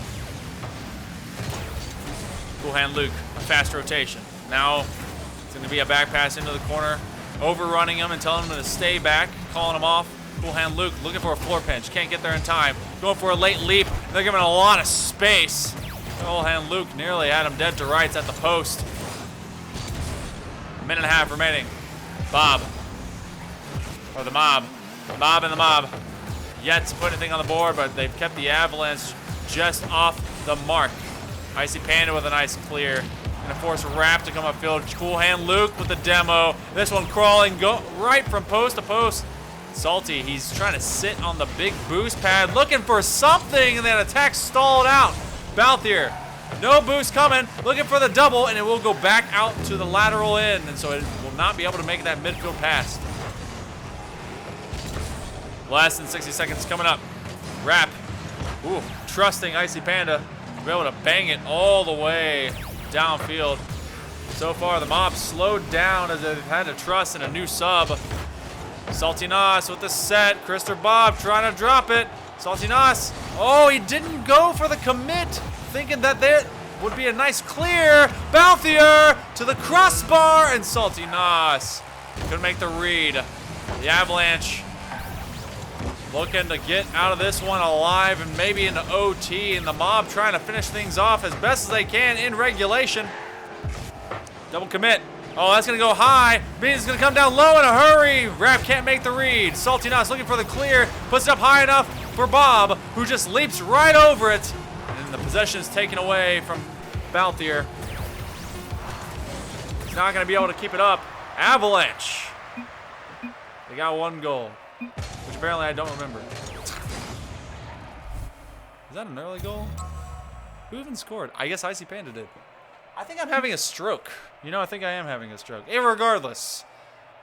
Cool Hand Luke, a fast rotation. Now it's going to be a back pass into the corner, overrunning him and telling him to stay back, calling him off. Cool Hand Luke looking for a floor pinch. Can't get there in time. Going for a late leap. They're giving a lot of space. Cool Hand Luke nearly had him dead to rights at the post. A minute and a half remaining. Bob. Or the Mob. Bob and the Mob. Yet to put anything on the board, but they've kept the Avalanche just off the mark. Icy Panda with a nice clear. Gonna force Rap to come upfield. Cool Hand Luke with the demo. This one crawling, go right from post to post. Salty, he's trying to sit on the big boost pad, looking for something, and that attack stalled out. Balthier, no boost coming, looking for the double, and it will go back out to the lateral end, and so it will not be able to make that midfield pass. Less than 60 seconds coming up. Rap, ooh, trusting Icy Panda to be able to bang it all the way downfield. So far, the mob slowed down as they've had to trust in a new sub. Salty Nos with the set. Krister Bob trying to drop it. Salty Nos. Oh, he didn't go for the commit, thinking that there would be a nice clear. Balthier to the crossbar, and Salty Nos couldn't make the read. The Avalanche looking to get out of this one alive and maybe into OT, and the mob trying to finish things off as best as they can in regulation. Double commit. Oh, that's going to go high. Beans is going to come down low in a hurry. Rap can't make the read. Salty Nos looking for the clear. Puts it up high enough for Bob, who just leaps right over it. And the possession is taken away from Balthier. He's not going to be able to keep it up. Avalanche. They got one goal, which apparently I don't remember. Is that an early goal? Who even scored? I guess Icy Panda did. I think I'm having a stroke. You know, I think I am having a stroke. Irregardless,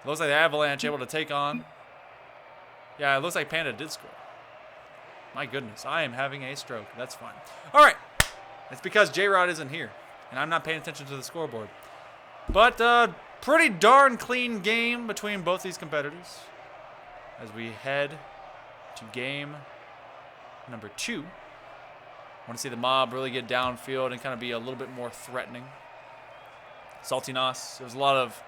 it looks like the Avalanche able to take on. Yeah, it looks like Panda did score. My goodness, I am having a stroke. That's fine. All right, it's because J-Rod isn't here, and I'm not paying attention to the scoreboard. But pretty darn clean game between both these competitors as we head to game number 2. I want to see the mob really get downfield and kind of be a little bit more threatening. Salty Nos, there's a lot of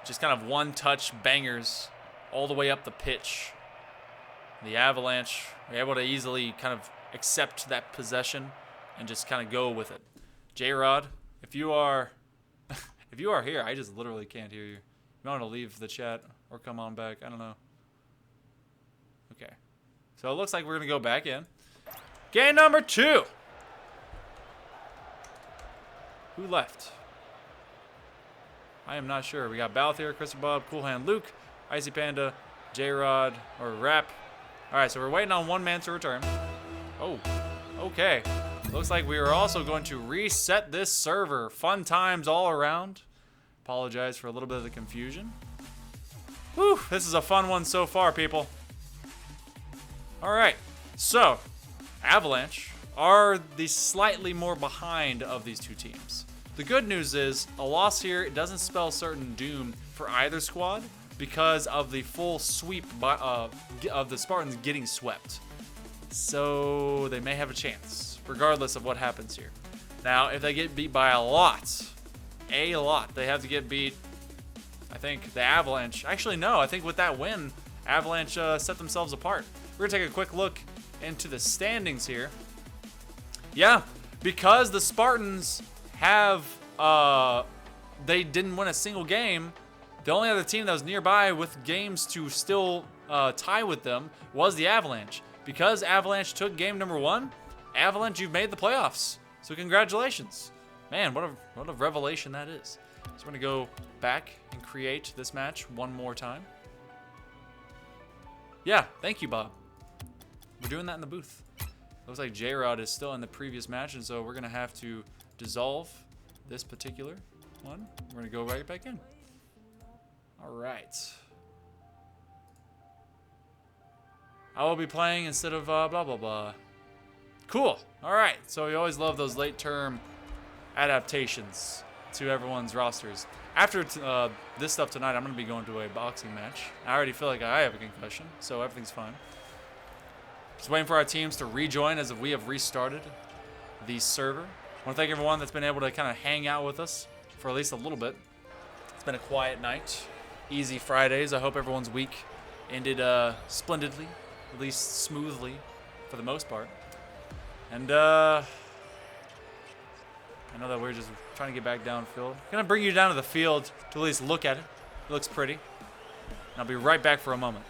just kind of one-touch bangers all the way up the pitch. The Avalanche were able to easily kind of accept that possession and just kind of go with it. J-Rod, if you are here, I just literally can't hear you. You want to leave the chat or come on back? I don't know. Okay. So it looks like we're going to go back in. Game number 2. Who left? I am not sure. We got Balthier, Krister Bob, Cool Hand Luke, Icy Panda, J-Rod, or Rap. All right, so we're waiting on one man to return. Oh, okay. Looks like we are also going to reset this server. Fun times all around. Apologize for a little bit of the confusion. Whew, this is a fun one so far, people. All right, so Avalanche are the slightly more behind of these two teams. The good news is a loss here doesn't spell certain doom for either squad because of the full sweep of the Spartans getting swept. So they may have a chance, regardless of what happens here. Now, if they get beat by a lot, they have to get beat, I think, the Avalanche. Actually, no, I think with that win, Avalanche set themselves apart. We're going to take a quick look into the standings here. Yeah, because the Spartans have, they didn't win a single game. The only other team that was nearby with games to still tie with them was the Avalanche. Because Avalanche took game number 1, Avalanche, you've made the playoffs. So congratulations. Man, what a revelation that is. So we're going to go back and create this match one more time. Yeah, thank you, Bob. We're doing that in the booth. Looks like J-Rod is still in the previous match, and so we're going to have to dissolve this particular one. We're going to go right back in. All right. I will be playing instead of blah, blah, blah. Cool. All right. So we always love those late-term adaptations to everyone's rosters. After this stuff tonight, I'm going to be going to a boxing match. I already feel like I have a concussion, so everything's fine. Just waiting for our teams to rejoin as we have restarted the server. I want to thank everyone that's been able to kind of hang out with us for at least a little bit. It's been a quiet night. Easy Fridays. I hope everyone's week ended splendidly, at least smoothly for the most part. And I know that we're just trying to get back downfield. Gonna bring you down to the field to at least look at it. It looks pretty. And I'll be right back for a moment.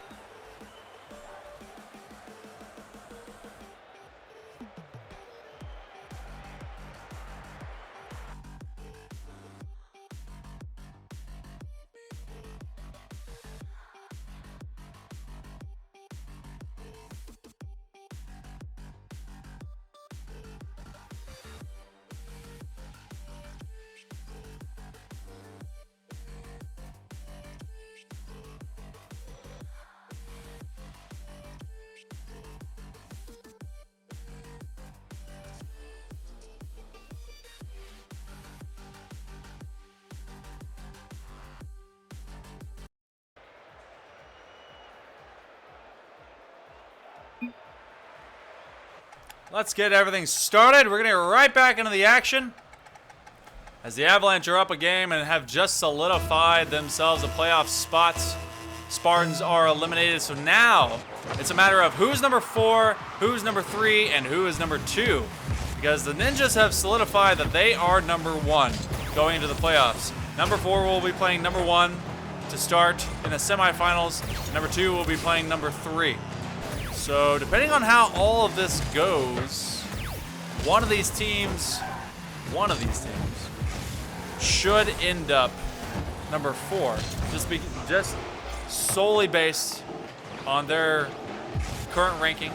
let's get everything started. We're going to get right back into the action as the Avalanche are up a game and have just solidified themselves a playoff spots. Spartans are eliminated, so now it's a matter of who's number 4, who's number 3, and who is number 2. Because the Ninjas have solidified that they are number 1 going into the playoffs. Number 4 will be playing number 1 to start in the semifinals. Number 2 will be playing number 3. So depending on how all of this goes, one of these teams should end up number 4, just solely based on their current ranking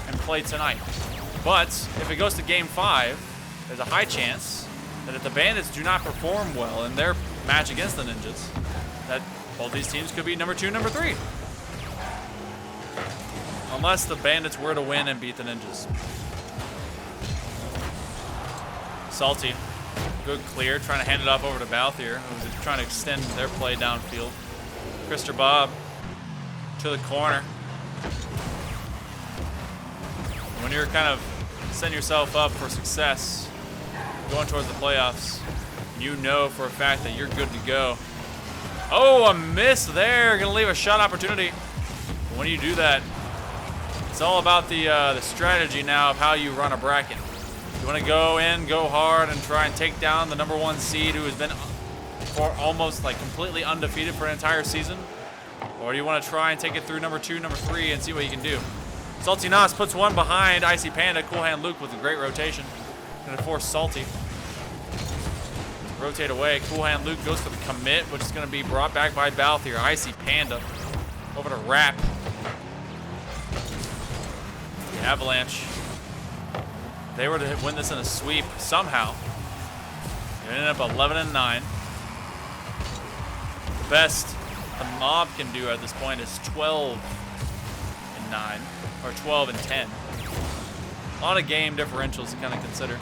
and play tonight. But if it goes to Game 5, there's a high chance that if the Bandits do not perform well in their match against the Ninjas, that both these teams could be number 2, number 3. Unless the Bandits were to win and beat the Ninjas. Salty, good clear, trying to hand it off over to Balthier, who's trying to extend their play downfield. Krister Bob to the corner. When you're kind of setting yourself up for success, going towards the playoffs, you know for a fact that you're good to go. Oh, a miss there. Gonna leave a shot opportunity. When you do that, it's all about the strategy now of how you run a bracket. You want to go in, go hard, and try and take down the number 1 seed who has been for almost like completely undefeated for an entire season? Or do you want to try and take it through number 2, number 3 and see what you can do? Salty Nos puts one behind Icy Panda. Cool Hand Luke with a great rotation. Gonna force Salty to rotate away. Cool Hand Luke goes for the commit, which is gonna be brought back by Balthier. Icy Panda over to Rap. The Avalanche, they were to win this in a sweep somehow. It ended up 11-9. The best the Mob can do at this point is 12-9 or 12-10. A lot of game differentials to kind of consider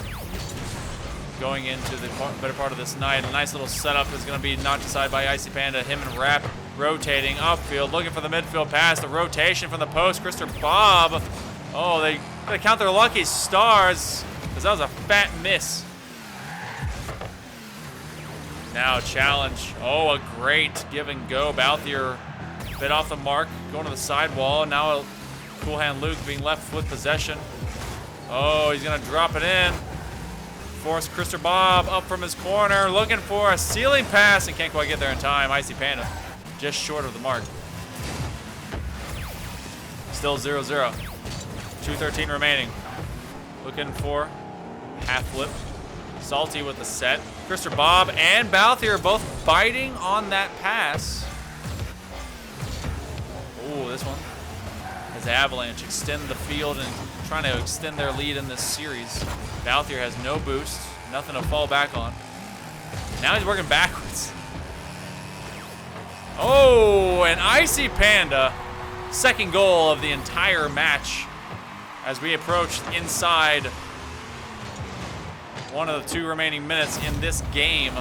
going into the better part of this night. A nice little setup is going to be knocked aside by Icy Panda. Him and Rap rotating upfield, looking for the midfield pass. The rotation from the post. Krister Bob. Oh, they gotta count their lucky stars because that was a fat miss. Now challenge. Oh, a great give and go. Balthier bit off the mark, going to the sidewall. Now Cool Hand Luke being left with possession. Oh, he's gonna drop it in. Force Krister Bob up from his corner, looking for a ceiling pass and can't quite get there in time. Icy Panda just short of the mark. Still 0-0. 2:13 remaining. Looking for half flip. Salty with the set. Krister Bob and Balthier both biting on that pass. Ooh, this one. As the Avalanche extend the field and trying to extend their lead in this series. Balthier has no boost, nothing to fall back on. Now he's working backwards. Oh, and Icy Panda, second goal of the entire match as we approach inside one of the 2 remaining minutes in this game.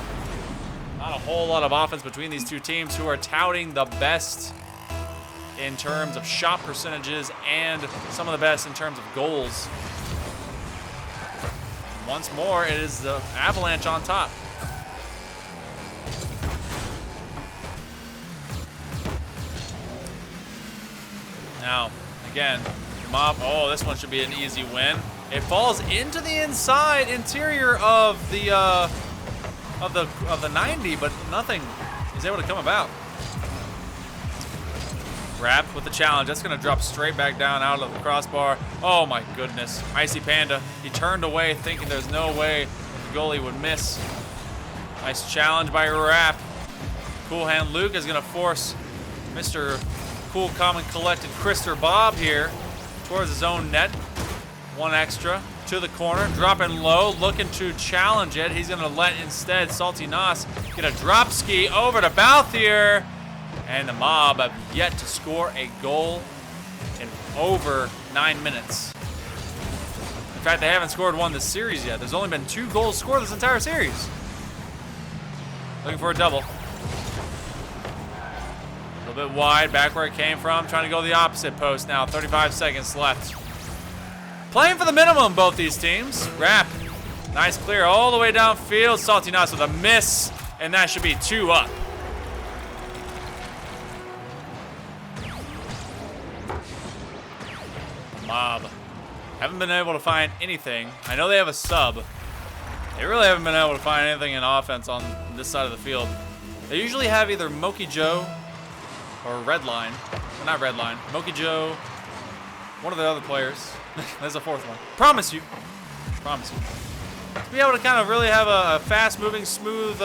Not a whole lot of offense between these two teams who are touting the best in terms of shot percentages and some of the best in terms of goals. Once more, it is the Avalanche on top. Now, again, Mob. Oh, this one should be an easy win. It falls into the inside interior of the 90, but nothing is able to come about. Rap with the challenge. That's going to drop straight back down out of the crossbar. Oh my goodness. Icy Panda. He turned away thinking there's no way the goalie would miss. Nice challenge by Rap. Cool Hand Luke is going to force Mr. Cool, Calm, and Collected Krister Bob here towards his own net. One extra to the corner. Dropping low. Looking to challenge it. He's going to let instead Salty Nos get a drop ski over to Balthier. And the Mob have yet to score a goal in over 9 minutes. In fact, they haven't scored one this series yet. There's only been 2 goals scored this entire series. Looking for a double. A little bit wide, back where it came from. Trying to go the opposite post now. 35 seconds left. Playing for the minimum, both these teams. Rap, nice clear all the way downfield. Salty Nos with a miss, and that should be 2 up. Mob. Haven't been able to find anything. I know they have a sub. They really haven't been able to find anything in offense on this side of the field. They usually have either Moki Joe or Redline. Well, not Redline. Moki Joe. One of the other players. There's a 4th one. Promise you. Promise you. To be able to kind of really have a fast-moving, smooth,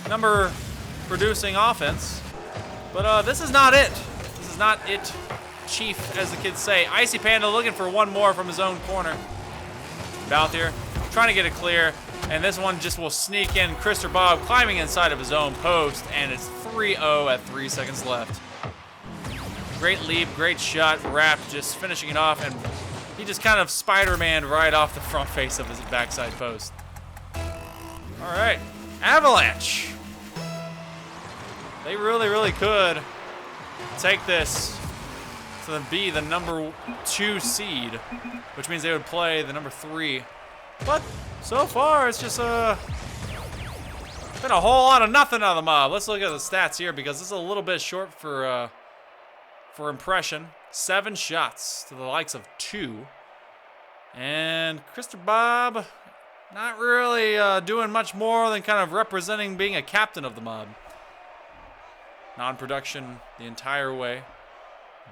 number-producing offense. But this is not it. This is not it, Chief, as the kids say. Icy Panda looking for one more from his own corner. Balthier trying to get it clear. And this one just will sneak in. Krister Bob climbing inside of his own post. And it's 3-0 at 3 seconds left. Great leap, great shot. Rap just finishing it off. And he just kind of Spider-Man right off the front face of his backside post. All right. Avalanche. They really, really could take this to be the number 2 seed, which means they would play the number 3. But so far, it's just been a whole lot of nothing out of the Mob. Let's look at the stats here because this is a little bit short for impression. 7 shots to the likes of 2. And Krister Bob not really doing much more than kind of representing being a captain of the Mob. Non-production the entire way.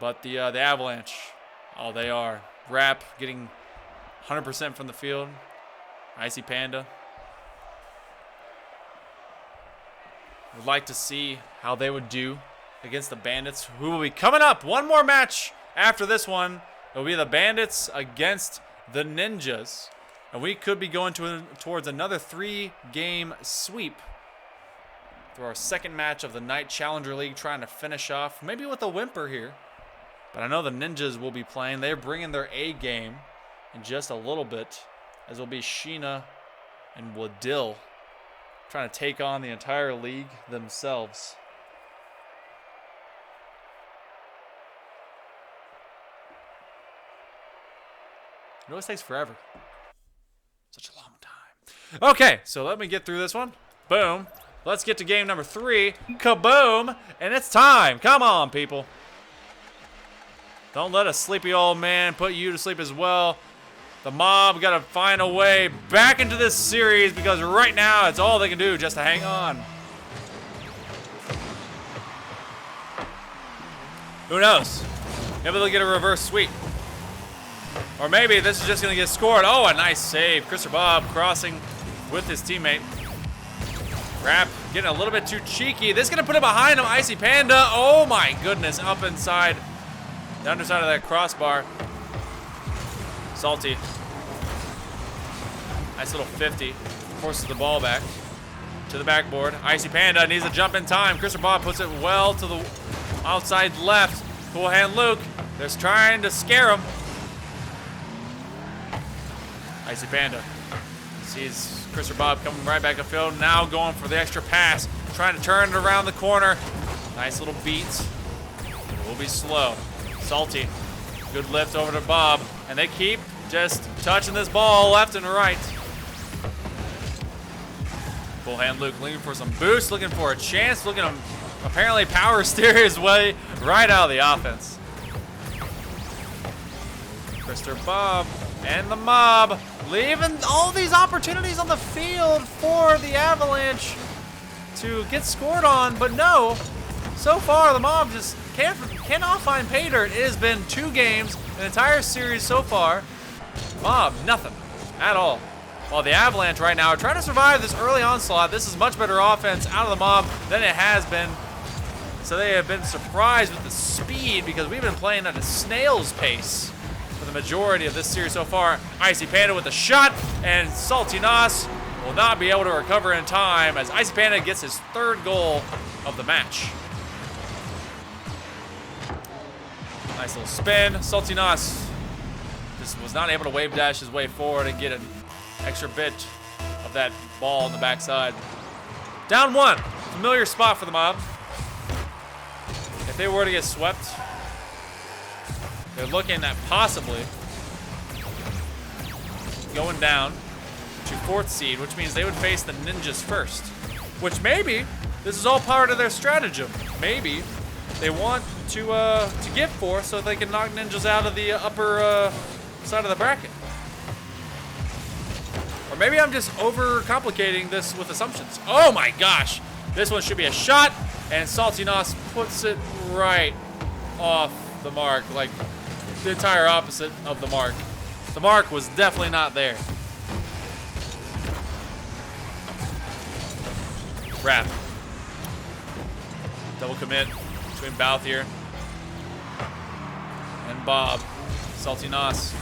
But the Avalanche, all they are. Rap getting 100% from the field. Icy Panda. Would like to see how they would do against the Bandits, who will be coming up. One more match after this one. It'll be the Bandits against the Ninjas. And we could be going towards another 3-game sweep through our second match of the night. Challenger League trying to finish off, maybe with a whimper here. But I know the Ninjas will be playing. They're bringing their A game in just a little bit, as will be Sheena and Wadil trying to take on the entire league themselves. It always takes forever. Such a long time. Okay, so let me get through this one. Boom. Let's get to game number 3. Kaboom. And it's time. Come on, people. Don't let a sleepy old man put you to sleep as well. The Mob got to find a way back into this series because right now it's all they can do just to hang on. Who knows? Maybe they'll get a reverse sweep. Or maybe this is just going to get scored. Oh, a nice save. Krister Bob crossing with his teammate. Rap getting a little bit too cheeky. This is going to put it behind him. Icy Panda. Oh, my goodness. Up inside. The underside of that crossbar. Salty. Nice little 50. Forces the ball back to the backboard. Icy Panda needs a jump in time. Krister Bob puts it well to the outside left. Cool hand Luke. They're trying to scare him. Icy Panda sees Krister Bob coming right back upfield. Now going for the extra pass. Trying to turn it around the corner. Nice little beat. It will be slow. Salty. Good lift over to Bob. And they keep just touching this ball left and right. Full hand Luke looking for some boost. Looking for a chance. Looking to apparently power steer his way right out of the offense. Krister Bob and the Mob leaving all these opportunities on the field for the Avalanche to get scored on. But no, so far the Mob just cannot find pay dirt. It has been 2 games, an entire series so far. Mob, nothing at all. While the Avalanche right now are trying to survive this early onslaught. This is much better offense out of the Mob than it has been. So they have been surprised with the speed because we've been playing at a snail's pace for the majority of this series so far. Icy Panda with a shot, and Salty Nos will not be able to recover in time as Icy Panda gets his 3rd goal of the match. Nice little spin. Salty Nos just was not able to wave dash his way forward and get an extra bit of that ball on the backside. Down 1. Familiar spot for the Mob. If they were to get swept, they're looking at possibly going down to 4th seed, which means they would face the Ninjas first. Which maybe this is all part of their stratagem. Maybe they want to get 4 so they can knock Ninjas out of the upper side of the bracket. Or maybe I'm just overcomplicating this with assumptions. Oh my gosh! This one should be a shot, and Salty Nos puts it right off the mark, like the entire opposite of the mark. The mark was definitely not there. Wrap. Double commit between Balthier and Bob. Salty Nos.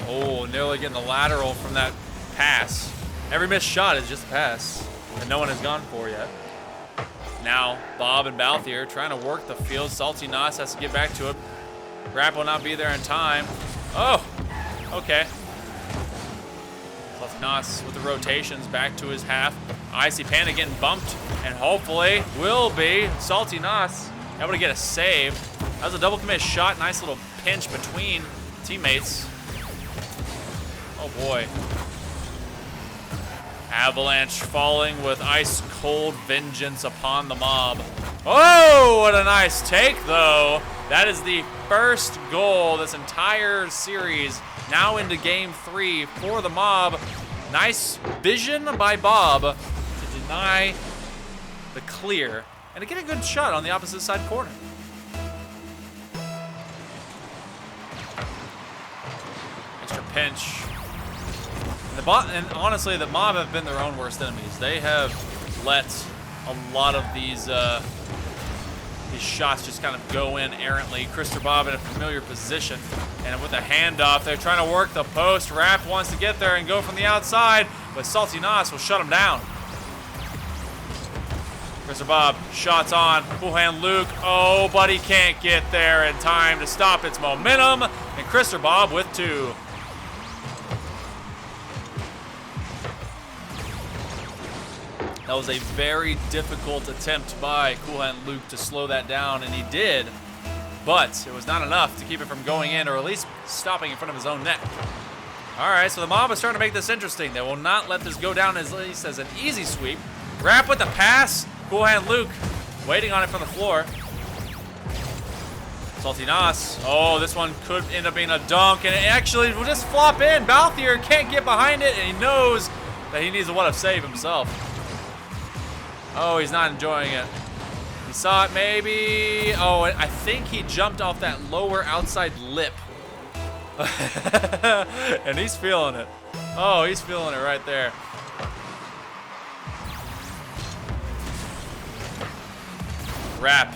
Oh, nearly getting the lateral from that pass. Every missed shot is just a pass that no one has gone for yet. Now, Bob and Balthier trying to work the field. Salty Nos has to get back to it. Wrap will not be there in time. Oh, okay. Salty Nos with the rotations back to his half. Icy Panda getting bumped, and hopefully will be Salty Nos able to get a save. That was a double commit shot. Nice little pinch between teammates. Oh boy. Avalanche falling with ice cold vengeance upon the mob. Oh, what a nice take though. That is the first goal this entire series. Now into game 3 for the mob. Nice vision by Bob to deny the clear and to get a good shot on the opposite side corner. Extra pinch. And honestly, the mob have been their own worst enemies. They have let a lot of these shots just kind of go in errantly. Krister Bob in a familiar position, and with a handoff, they're trying to work the post. Wrap wants to get there and go from the outside, but Salty Nos will shut him down. Krister Bob, shots on. Cool Hand Luke. Oh, but he can't get there in time to stop its momentum, and Krister Bob with 2. That was a very difficult attempt by Cool Hand Luke to slow that down, and he did, but it was not enough to keep it from going in, or at least stopping in front of his own net. All right, so the mob is starting to make this interesting. They will not let this go down at least as an easy sweep. Wrap with the pass. Cool Hand Luke waiting on it from the floor. Salty Nos. Oh, this one could end up being a dunk, and it actually will just flop in. Balthier can't get behind it, and he knows that he needs a what-if save himself. Oh, he's not enjoying it. He saw it maybe. Oh, I think he jumped off that lower outside lip. And he's feeling it. Oh, he's feeling it right there. Wrap.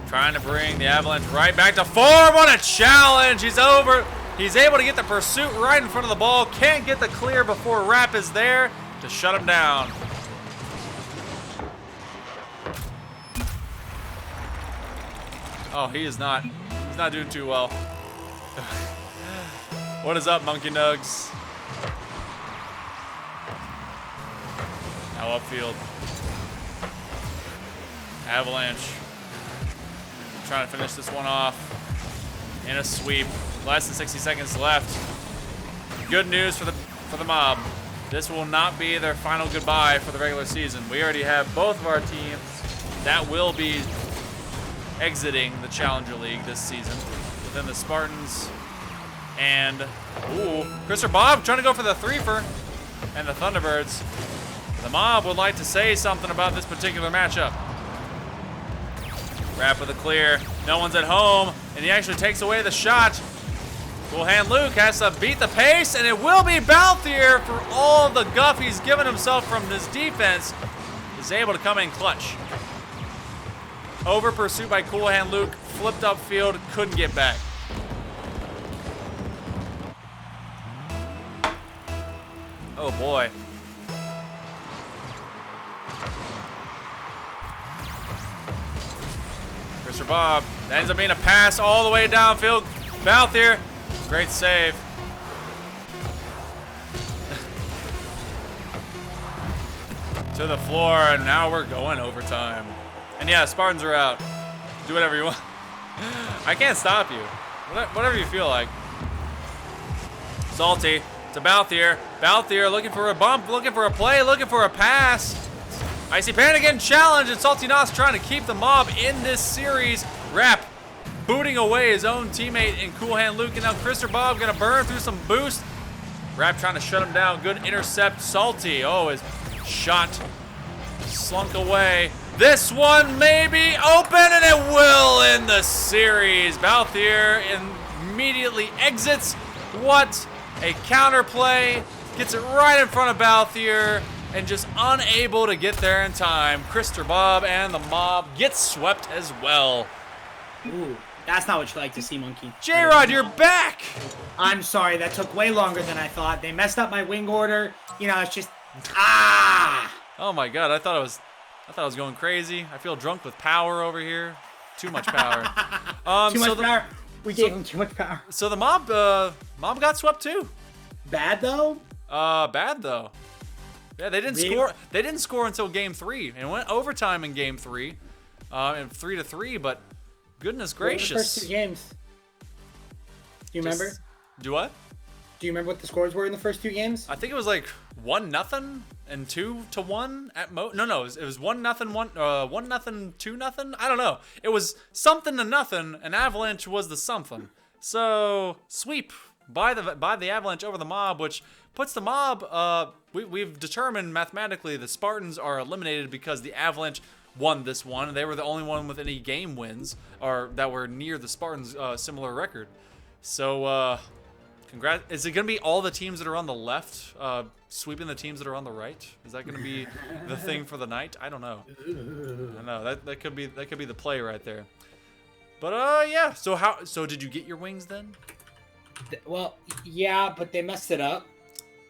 Trying to bring the Avalanche right back to form. What a challenge. He's over. He's able to get the pursuit right in front of the ball. Can't get the clear before Wrap is there to shut him down. Oh, he's not doing too well. What is up, Monkey Nugs? Now upfield. Avalanche trying to finish this one off in a sweep. Less than 60 seconds left. Good news for the mob. This will not be their final goodbye for the regular season. We already have both of our teams that will be exiting the Challenger League this season. Within the Spartans and Krister Bob trying to go for the threefer, and the Thunderbirds. The mob would like to say something about this particular matchup. Wrap with a clear. No one's at home, and he actually takes away the shot. Cool Hand Luke has to beat the pace, and it will be Balthier for all the guff he's given himself from his defense. Is able to come in clutch. Over pursuit by Cool Hand Luke, flipped upfield, couldn't get back. Oh boy. Krister Bob, that ends up being a pass all the way downfield. Balthier, great save. To the floor, and now we're going overtime. And yeah, Spartans are out. Do whatever you want. I can't stop you. Whatever you feel like. Salty to Balthier. Balthier looking for a bump, looking for a play, looking for a pass. Icy Panda getting challenged, and Salty Nos trying to keep the mob in this series. Rap booting away his own teammate in Cool Hand Luke, and now Krister Bob gonna burn through some boost. Rap trying to shut him down. Good intercept. Salty. Oh, his shot slunk away. This one may be open, and it will end the series. Balthier immediately exits. What a counterplay. Gets it right in front of Balthier, and just unable to get there in time. Krister Bob and the mob get swept as well. Ooh, that's not what you like to see, Monkey. J-Rod, you're back! I'm sorry, that took way longer than I thought. They messed up my wing order. You know, it's just, ah! Oh my god, I thought I was going crazy. I feel drunk with power over here. Too much power. Too much power. We gave him too much power. So the mob got swept too. Bad though? Bad though. Yeah, they didn't score. They didn't score until game 3, and went overtime in game 3, and 3-3. But goodness gracious! What were the first 2 games? Do you remember? Do what? Do you remember what the scores were in the first 2 games? I think it was like 1-0 and 2-1 at most. No, it was 1-0, 1-0, 2-0. I don't know. It was something to nothing, and Avalanche was the something. So sweep by the Avalanche over the mob, which puts the mob. We've determined mathematically the Spartans are eliminated because the Avalanche won this one. They were the only one with any game wins or that were near the Spartans' similar record. So. Congrats. Is it going to be all the teams that are on the left sweeping the teams that are on the right? Is that going to be the thing for the night? I don't know. I don't know. That could be the play right there. But yeah. So did you get your wings then? Well, yeah, but they messed it up.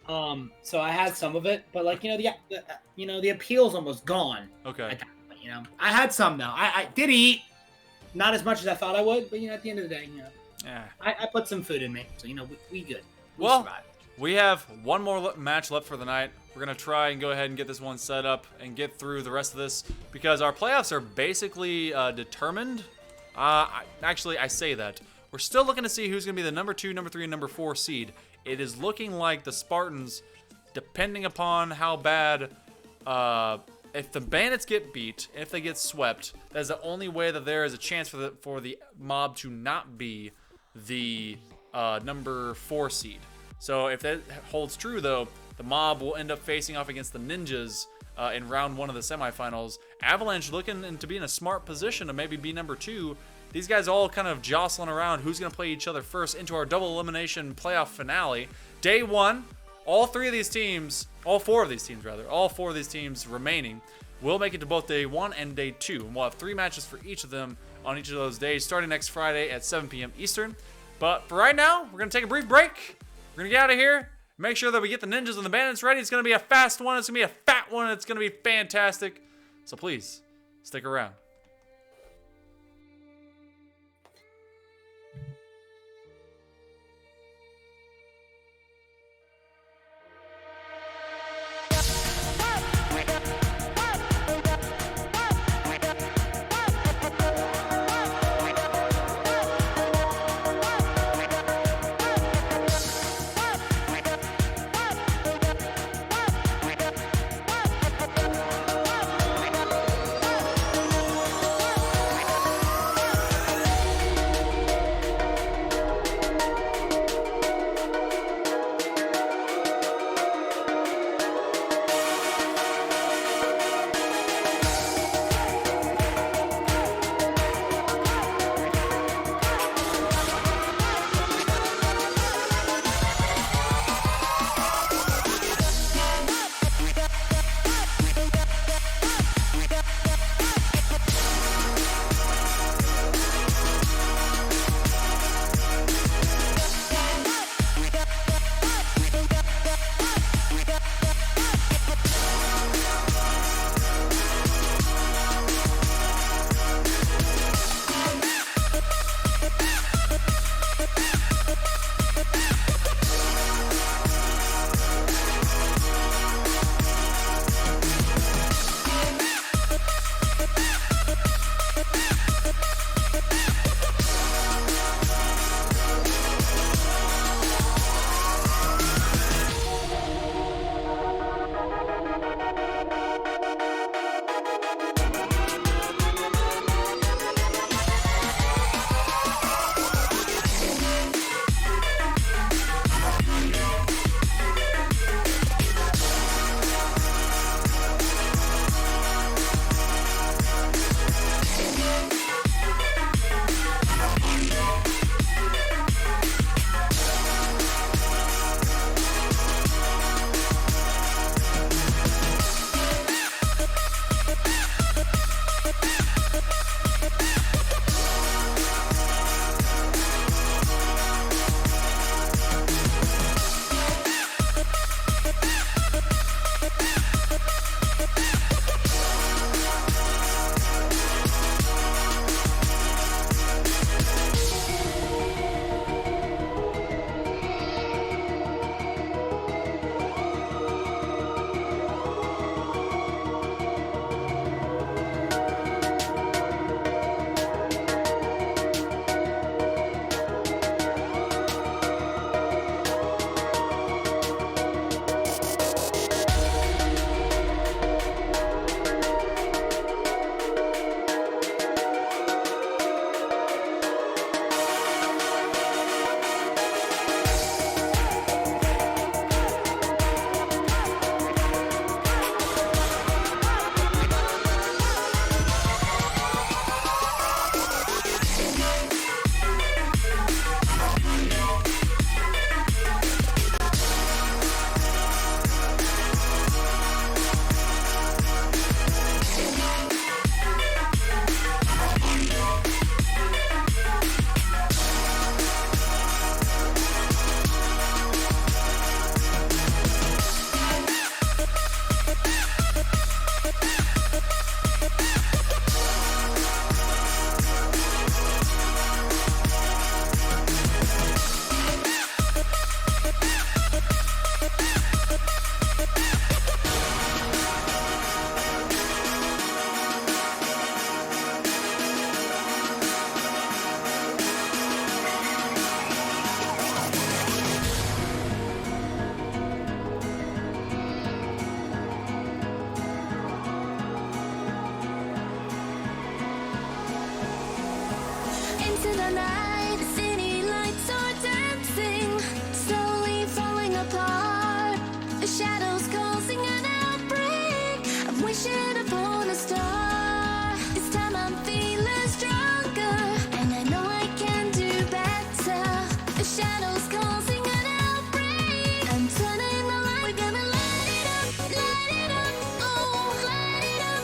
So I had some of it, but like the appeal's almost gone. Okay. At that point, I had some though. I did eat, not as much as I thought I would, but at the end of the day, Yeah. I put some food in me, so we good. Well, survived. We have one more match left for the night. We're gonna try and go ahead and get this one set up and get through the rest of this because our playoffs are basically determined. Actually, I say that we're still looking to see who's gonna be the number 2, number 3, and number 4 seed. It is looking like the Spartans, depending upon how bad. If the Bandits get beat, if they get swept, that is the only way that there is a chance for the mob to not be the number 4 seed. So if that holds true, though, the mob will end up facing off against the Ninjas in round 1 of the semifinals. Avalanche looking to be in a smart position to maybe be number 2. These guys all kind of jostling around who's going to play each other first into our double elimination playoff finale. Day 1, all 4 of these teams remaining will make it to both day 1 and day 2. And we'll have 3 matches for each of them on each of those days, starting next Friday at 7 p.m. Eastern. But for right now, we're going to take a brief break. We're going to get out of here. Make sure that we get the Ninjas and the Bandits ready. It's going to be a fast one. It's going to be a fat one. It's going to be fantastic. So please, stick around. the night, the city lights are dancing, slowly falling apart. The shadows causing an outbreak. I'm wishing upon a star. This time I'm feeling stronger, and I know I can do better. The shadows causing an outbreak. I'm turning the light. We're gonna light it up, oh, light it up,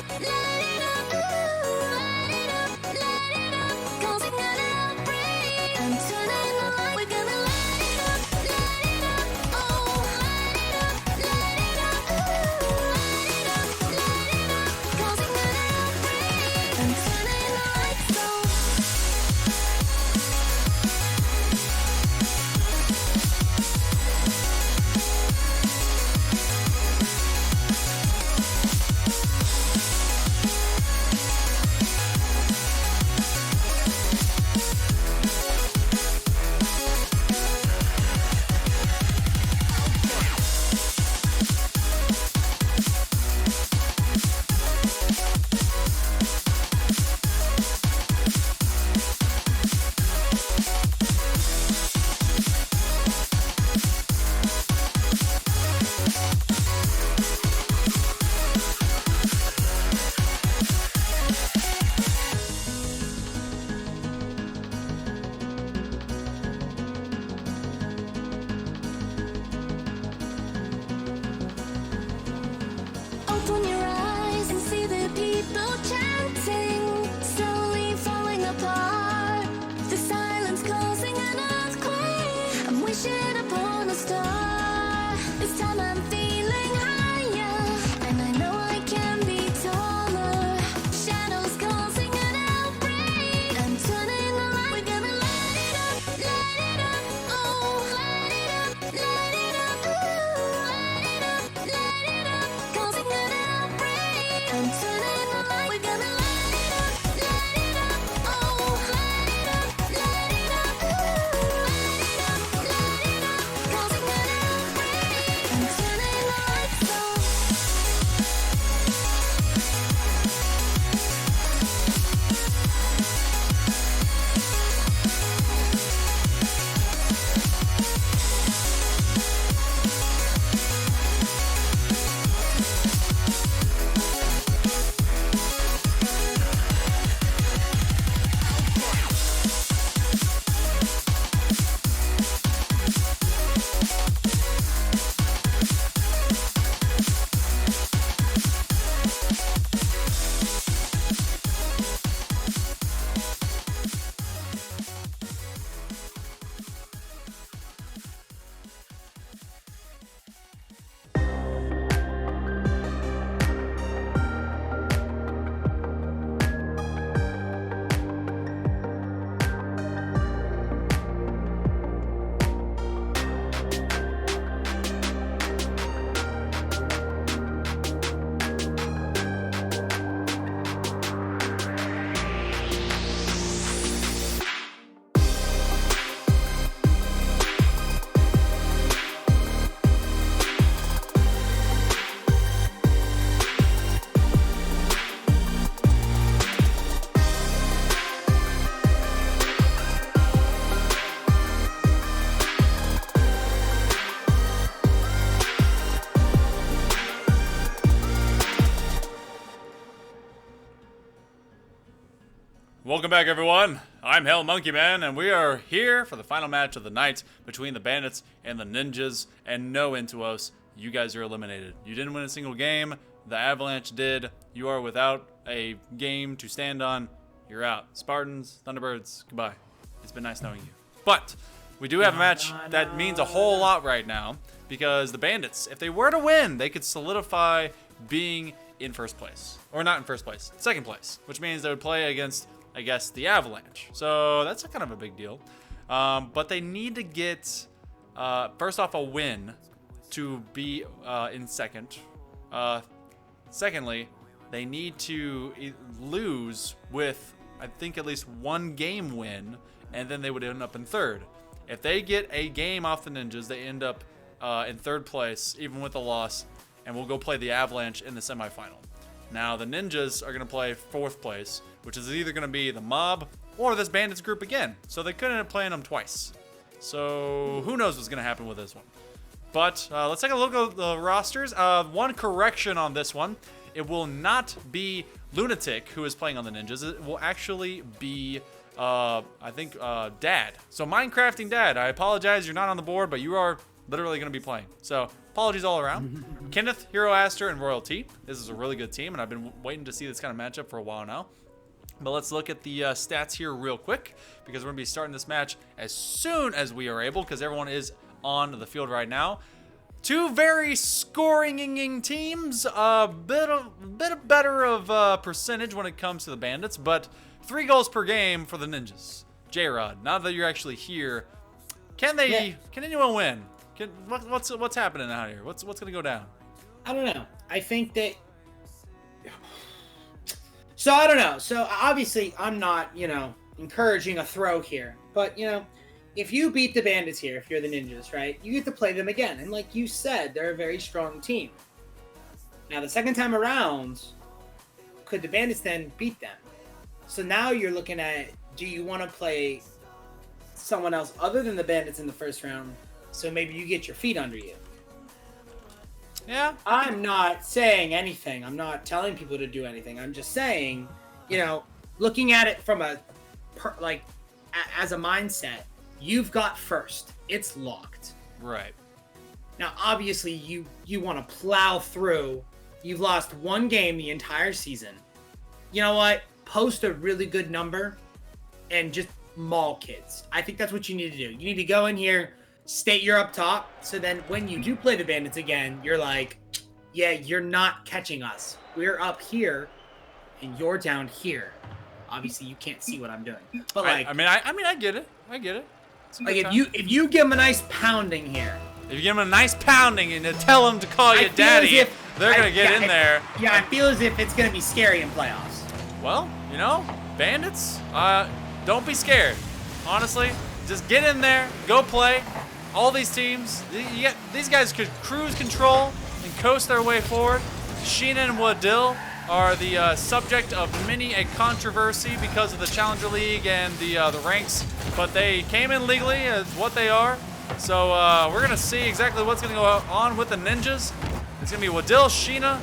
ooh, light it up, causing an outbreak. I'm turning the light. We're gonna light it up, oh, light it up, ooh, light it up, causing an outbreak. I'm turning the lights on. Open your eyes and see the people chanting, slowly falling apart. The silence causing an earthquake. I'm wishing upon a star. This time I'm feeling higher, and I know I can be taller. Shadows causing an outbreak. I'm turning the light. We're gonna light it up, oh, light it up, ooh, light it up, causing an outbreak. I'm turning the light. We're gonna light it up, oh, light it up, ooh, light it up, causing an outbreak. I'm turning the lights on. Welcome back, everyone. I'm Hell Monkey Man, and we are here for the final match of the night between the Bandits and the Ninjas. And no, Intuos, you guys are eliminated. You didn't win a single game. The Avalanche did. You are without a game to stand on. You're out. Spartans, Thunderbirds, goodbye. It's been nice knowing you. But we do have a match that means a whole lot right now, because the Bandits, if they were to win, they could solidify being in first place. Or not in first place, second place, which means they would play against, I guess, the Avalanche. So that's kind of a big deal. But they need to get, first off, a win to be in second. Secondly, they need to lose with, I think, at least one game win, and then they would end up in third. If they get a game off the Ninjas, they end up in third place, even with a loss, and we'll go play the Avalanche in the semifinal. Now, the Ninjas are going to play 4th place, which is either going to be the Mob or this Bandits group again. So they could end up playing them twice. So who knows what's going to happen with this one. But let's take a look at the rosters. One correction on this one. It will not be Lunatic who is playing on the Ninjas. It will actually be, I think, Dad. So Minecrafting Dad, I apologize. You're not on the board, but you are literally going to be playing. So apologies all around. Kenneth, Hero Aster, and Royal T. This is a really good team, and I've been waiting to see this kind of matchup for a while now. But let's look at the stats here real quick, because we're going to be starting this match as soon as we are able, because everyone is on the field right now. Two very scoring teams, a bit better of percentage when it comes to the Bandits, but 3 goals per game for the Ninjas. J-Rod, now that you're actually here, can anyone win? What's happening out here? What's going to go down? I don't know. I think that. So I don't know. So obviously I'm not, encouraging a throw here, but if you beat the Bandits here, if you're the Ninjas, right, you get to play them again. And like you said, they're a very strong team. Now the second time around, could the Bandits then beat them? So now you're looking at, do you want to play someone else other than the Bandits in the first round? So maybe you get your feet under you. Yeah. I'm not saying anything. I'm not telling people to do anything. I'm just saying, looking at it from as a mindset, you've got first. It's locked. Right. Now, obviously, you want to plow through. You've lost 1 game the entire season. You know what? Post a really good number and just maul kids. I think that's what you need to do. You need to go in here, state you're up top, so then when you do play the Bandits again, you're like, yeah, you're not catching us. We're up here, and you're down here. Obviously, you can't see what I'm doing, but I get it. I get it. Like if you give them a nice pounding here. If you give them a nice pounding and tell them to call you daddy, they're gonna get in there. Yeah, I feel as if it's gonna be scary in playoffs. Well, Bandits, don't be scared. Honestly, just get in there, go play. All these teams, these guys could cruise control and coast their way forward. Sheena and Wadil are the subject of many a controversy because of the Challenger League and the ranks, but they came in legally as what they are. So we're going to see exactly what's going to go on with the Ninjas. It's going to be Wadil, Sheena,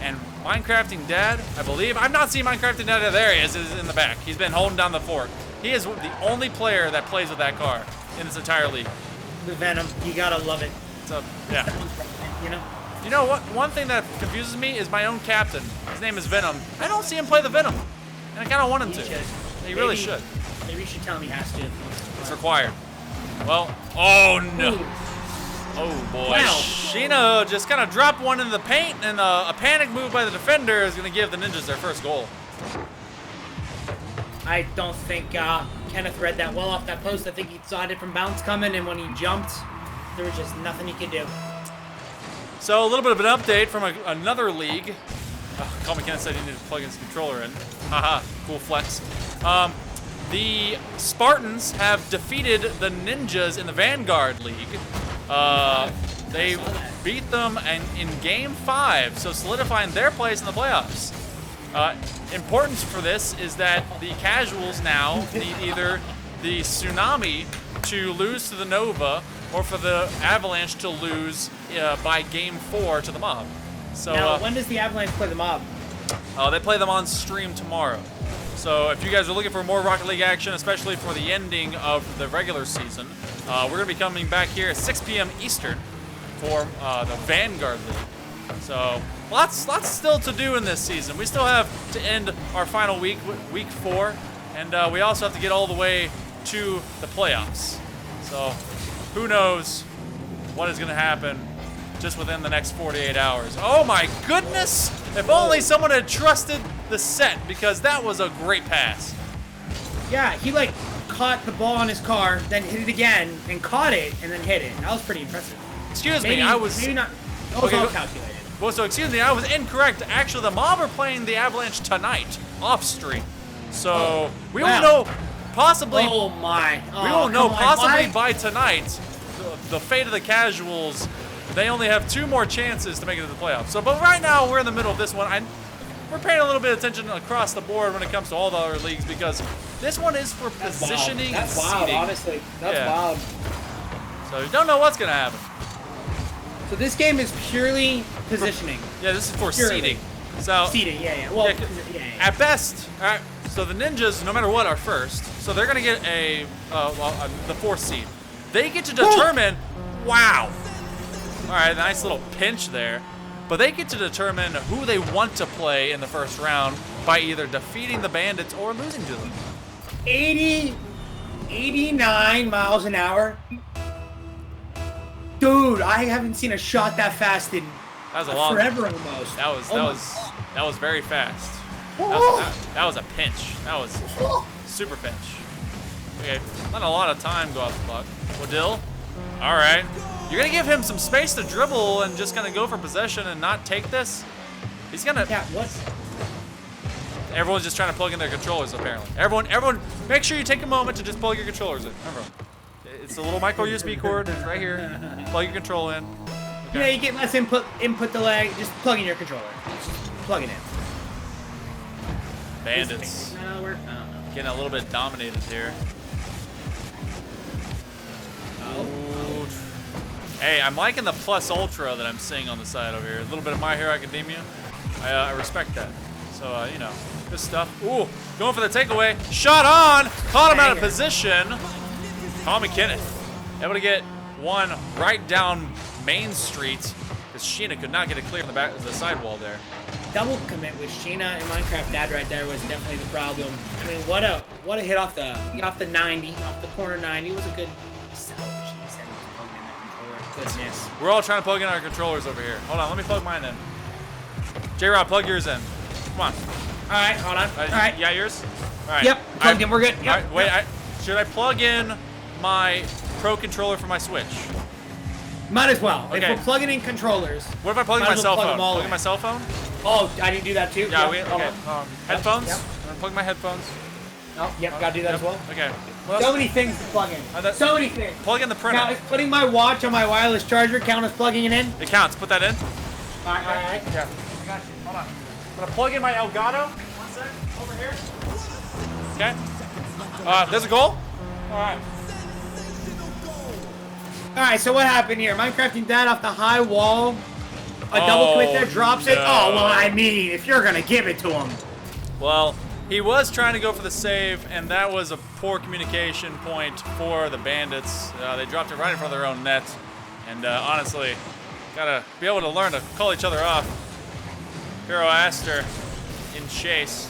and Minecrafting Dad, I believe. I'm not seeing Minecrafting Dad. There he is in the back. He's been holding down the fort. He is the only player that plays with that car in this entire league. The Venom, you gotta love it. So, yeah. You know what? One thing that confuses me is my own captain. His name is Venom. I don't see him play the Venom, and I kind of want him to. He really should. Maybe you should tell him he has to. It's required. Well, oh no. Ooh. Oh boy. Wow. Sheena just kind of dropped one in the paint, and a panic move by the defender is going to give the Ninjas their first goal. I don't think Kenneth read that well off that post. I think he saw a different bounce coming, and when he jumped, there was just nothing he could do. So a little bit of an update from another league. Call me Kenneth said he needed to plug his controller in. Haha, cool flex. The Spartans have defeated the Ninjas in the Vanguard League. They beat them in Game 5, so solidifying their place in the playoffs. Importance for this is that the casuals now need either the Tsunami to lose to the Nova or for the Avalanche to lose by Game 4 to the Mob. So now, when does the Avalanche play the Mob? They play them on stream tomorrow. So if you guys are looking for more Rocket League action, especially for the ending of the regular season, we're going to be coming back here at 6 p.m. Eastern for the Vanguard League. So lots still to do in this season. We still have to end our final week 4, and we also have to get all the way to the playoffs. So who knows what is going to happen just within the next 48 hours. Oh my goodness! If only someone had trusted the set, because that was a great pass. Yeah, he caught the ball on his car, then hit it again, and caught it, and then hit it. That was pretty impressive. Excuse me, I was... Maybe not... That was all calculated. Well, so excuse me, I was incorrect. Actually, the Mob are playing the Avalanche tonight, off stream. So we will know possibly... Oh my. We will know possibly by tonight the fate of the casuals. They only have 2 more chances to make it to the playoffs. So, but right now, we're in the middle of this one. we're paying a little bit of attention across the board when it comes to all the other leagues because this one is for positioning. That's wild. Seating. Honestly. That's wild. So you don't know what's gonna happen. So this game is purely positioning. Yeah, this is for purely. seeding. So Seeding, yeah. Well, at best, all right. So the Ninjas, no matter what, are first. So they're gonna get the 4th seed. They get to determine. Wow. All right, nice little pinch there. But they get to determine who they want to play in the first round by either defeating the Bandits or losing to them. 89 miles an hour. Dude, I haven't seen a shot that fast in forever almost. That was very fast. That was a pinch. That was super pinch. Okay, not a lot of time go off the clock. Wadil, all right. You're gonna give him some space to dribble and just gonna go for possession and not take this? He's gonna. Yeah, what? Everyone's just trying to plug in their controllers apparently. Everyone, make sure you take a moment to just plug your controllers in. Remember, it's a little micro USB cord right here. Plug your control in. Okay. Yeah, you get less input delay. Just plug in your controller. Just plug it in. Bandits. Getting a little bit dominated here. Ooh. Hey, I'm liking the Plus Ultra that I'm seeing on the side over here. A little bit of My Hero Academia. I respect that. So, you know, good stuff. Ooh, going for the takeaway. Shot on. Caught him out of position. Tommy Kenneth able to get one right down Main Street because Sheena could not get it clear on the back of the sidewall there. Double commit with Sheena and Minecraft Dad right there was definitely the problem. I mean, what a hit off the 90, off the corner 90. It was a good goodness. We're all trying to plug in our controllers over here. Hold on, let me plug mine in. J-Rod, plug yours in. Come on. All right, hold on. All right. Yeah, yours? All right. Yep, plugged in. We're good. Yep. All right, wait, should I plug in my Pro Controller for my Switch? Might as well. Okay. If we're plugging in controllers. What if I plug in my cell phone? Plug in my cell phone? Oh, I didn't do that too? Yeah, yep. okay. Headphones? Yep. I'm gonna plug my headphones. Oh, yep, gotta do that as well. Okay. So many things to plug in. So many things. Plug in the printer. Now, is putting my watch on my wireless charger count as plugging it in? It counts. Put that in. All right. Yeah. I got you. Hold on. I'm gonna plug in my Elgato. 1 sec. Over here. Okay. There's a goal. All right. All right. So what happened here? Minecrafting Dad off the high wall. A double commit there, drops it. Oh well, I mean, if you're gonna give it to him. Well, he was trying to go for the save, and that was a poor communication point for the Bandits. They dropped it right in front of their own net, and honestly, gotta be able to learn to call each other off. Hero Aster in chase,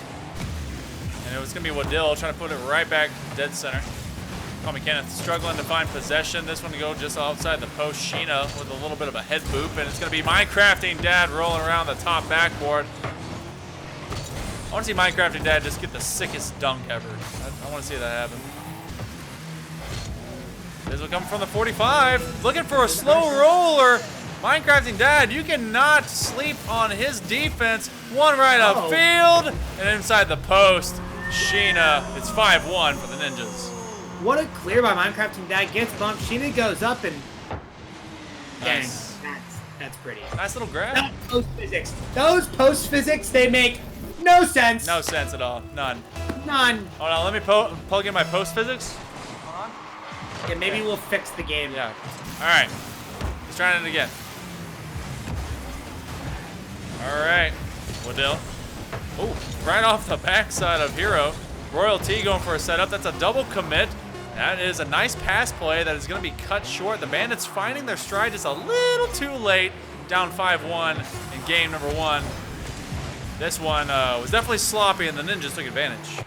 and it was gonna be Wadil trying to put it right back dead center. Tommy Kenneth struggling to find possession. This one to go just outside the post. Sheena with a little bit of a head boop, and it's gonna be Minecrafting Dad rolling around the top backboard. I want to see Minecrafting Dad just get the sickest dunk ever. I want to see that happen. This will come from the 45. Looking for a slow roller. Minecrafting Dad, you cannot sleep on his defense. One right upfield and inside the post. Sheena, it's 5-1 for the Ninjas. What a clear by Minecrafting Dad. Gets bumped. Sheena goes up and... Nice. Dang, that's pretty. Nice little grab. That post physics. Those post physics, they make no sense. No sense at all. None. None. Hold on, let me plug in my post physics. Hold on. Yeah, maybe we'll fix the game. Yeah. All right. Let's try it again. All right. Wadil. Oh, right off the backside of Hero. Royalty going for a setup. That's a double commit. That is a nice pass play that is going to be cut short. The Bandits finding their stride just a little too late. Down 5-1 in game number 1. This one was definitely sloppy, and the Ninjas took advantage.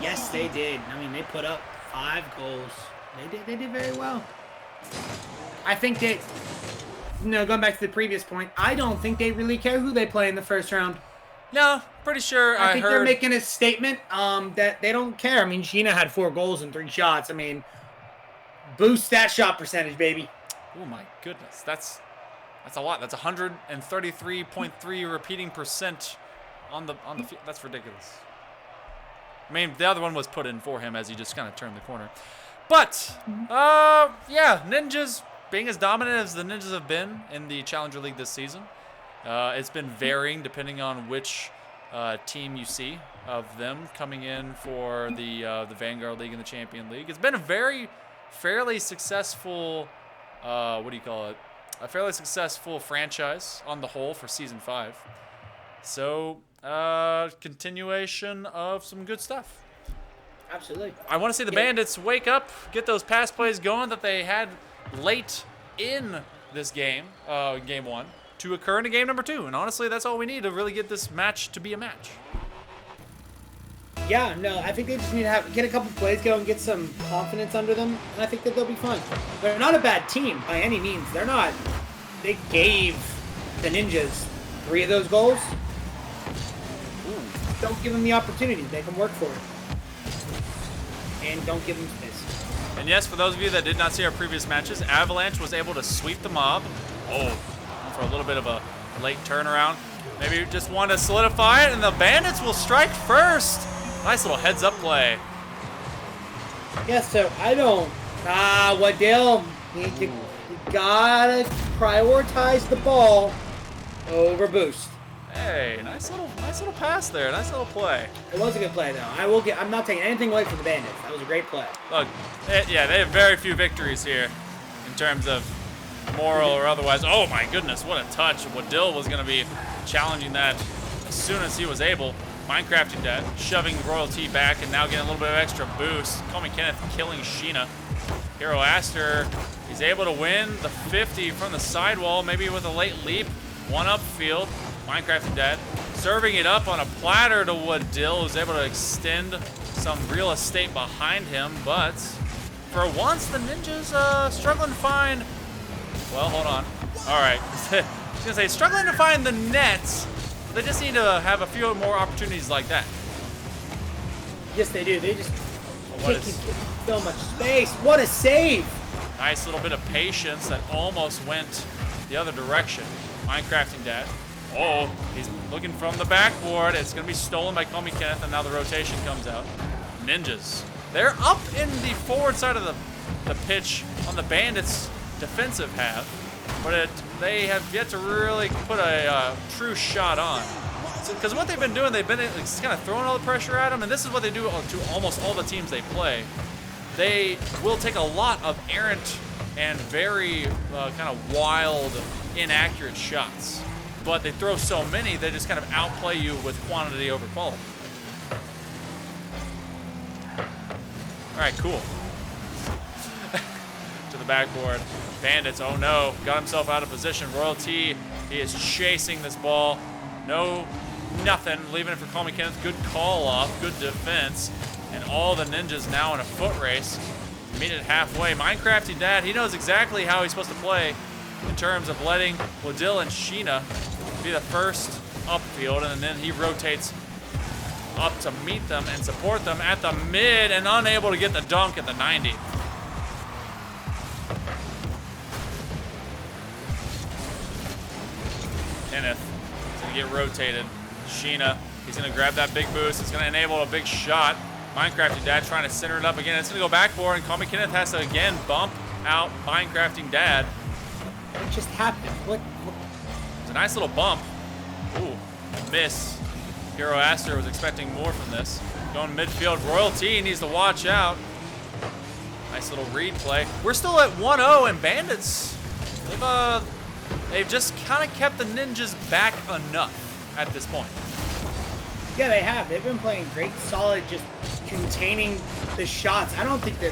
Yes, they did. I mean, they put up 5 goals. They did very well. I think they, going back to the previous point, I don't think they really care who they play in the first round. No, pretty sure I think they're making a statement that they don't care. I mean, Sheena had 4 goals and 3 shots. I mean, boost that shot percentage, baby. Oh my goodness, that's a lot. That's 133.3 repeating percent on the field. That's ridiculous. I mean, the other one was put in for him as he just kind of turned the corner. But yeah, Ninjas being as dominant as the Ninjas have been in the Challenger League this season. It's been varying depending on which team you see of them coming in for the Vanguard League and the Champion League. It's been a fairly successful, what do you call it? A fairly successful franchise on the whole for Season 5. So, continuation of some good stuff. Absolutely. I want to see the Bandits wake up, get those pass plays going that they had late in this game, game 1, to occur in game number 2. And honestly, that's all we need to really get this match to be a match. Yeah, no, I think they just need to get a couple plays going, get some confidence under them, and I think that they'll be fun. They're not a bad team by any means. They're not. They gave the Ninjas 3 of those goals. Ooh. Don't give them the opportunity. They can work for it. And don't give them space. And yes, for those of you that did not see our previous matches, Avalanche was able to sweep the mob. Oh, for a little bit of a late turnaround. Maybe you just want to solidify it, and the Bandits will strike first. Nice little heads-up play. Yeah, so I don't... Waddell, you gotta prioritize the ball over boost. Hey, nice little pass there. Nice little play. It was a good play, though. I'm not taking anything away from the Bandits. That was a great play. Look, yeah, they have very few victories here in terms of moral or otherwise. Oh, my goodness, what a touch. Waddell was going to be challenging that as soon as he was able. Minecrafting Dad, shoving Royalty back and now getting a little bit of extra boost. Call Me Kenneth killing Sheena. Hero Aster, he's able to win the 50 from the sidewall, maybe with a late leap. One upfield. Minecrafting Dad serving it up on a platter to Waddell, who's able to extend some real estate behind him. But for once, the Ninjas struggling to find. Well, hold on. All right, I was gonna say struggling to find the nets. They just need to have a few more opportunities like that. Yes, they do. They just take so much space. What a save! Nice little bit of patience that almost went the other direction. Minecrafting Dad. Oh, he's looking from the backboard. It's going to be stolen by Call Me Kenneth, and now the rotation comes out. Ninjas. They're up in the forward side of the pitch on the Bandits' defensive half, but they have yet to really put a true shot on. Because what they've been doing, they've been kind of throwing all the pressure at them, and this is what they do to almost all the teams they play. They will take a lot of errant and very kind of wild, inaccurate shots. But they throw so many, they just kind of outplay you with quantity over quality. All right, cool. To the backboard. Bandits, oh no, got himself out of position. Royalty, he is chasing this ball. No, nothing, leaving it for Call Me Kenneth. Good call off, good defense. And all the Ninjas now in a foot race. Meet it halfway. Minecrafting Dad, he knows exactly how he's supposed to play in terms of letting Waddell and Sheena be the first upfield, and then he rotates up to meet them and support them at the mid, and unable to get the dunk at the 90. Kenneth is going to get rotated. Sheena, he's going to grab that big boost. It's going to enable a big shot. Minecrafting Dad trying to center it up again. It's going to go back for it, and Call Me Kenneth has to again bump out Minecrafting Dad. What just happened? What? It's a nice little bump. Ooh, a miss. Hero Aster was expecting more from this. Going midfield. Royalty needs to watch out. Nice little read play. We're still at 1-0, and Bandits, they've just kind of kept the Ninjas back enough at this point. Yeah, they have. They've been playing great, solid, just containing the shots. I don't think that,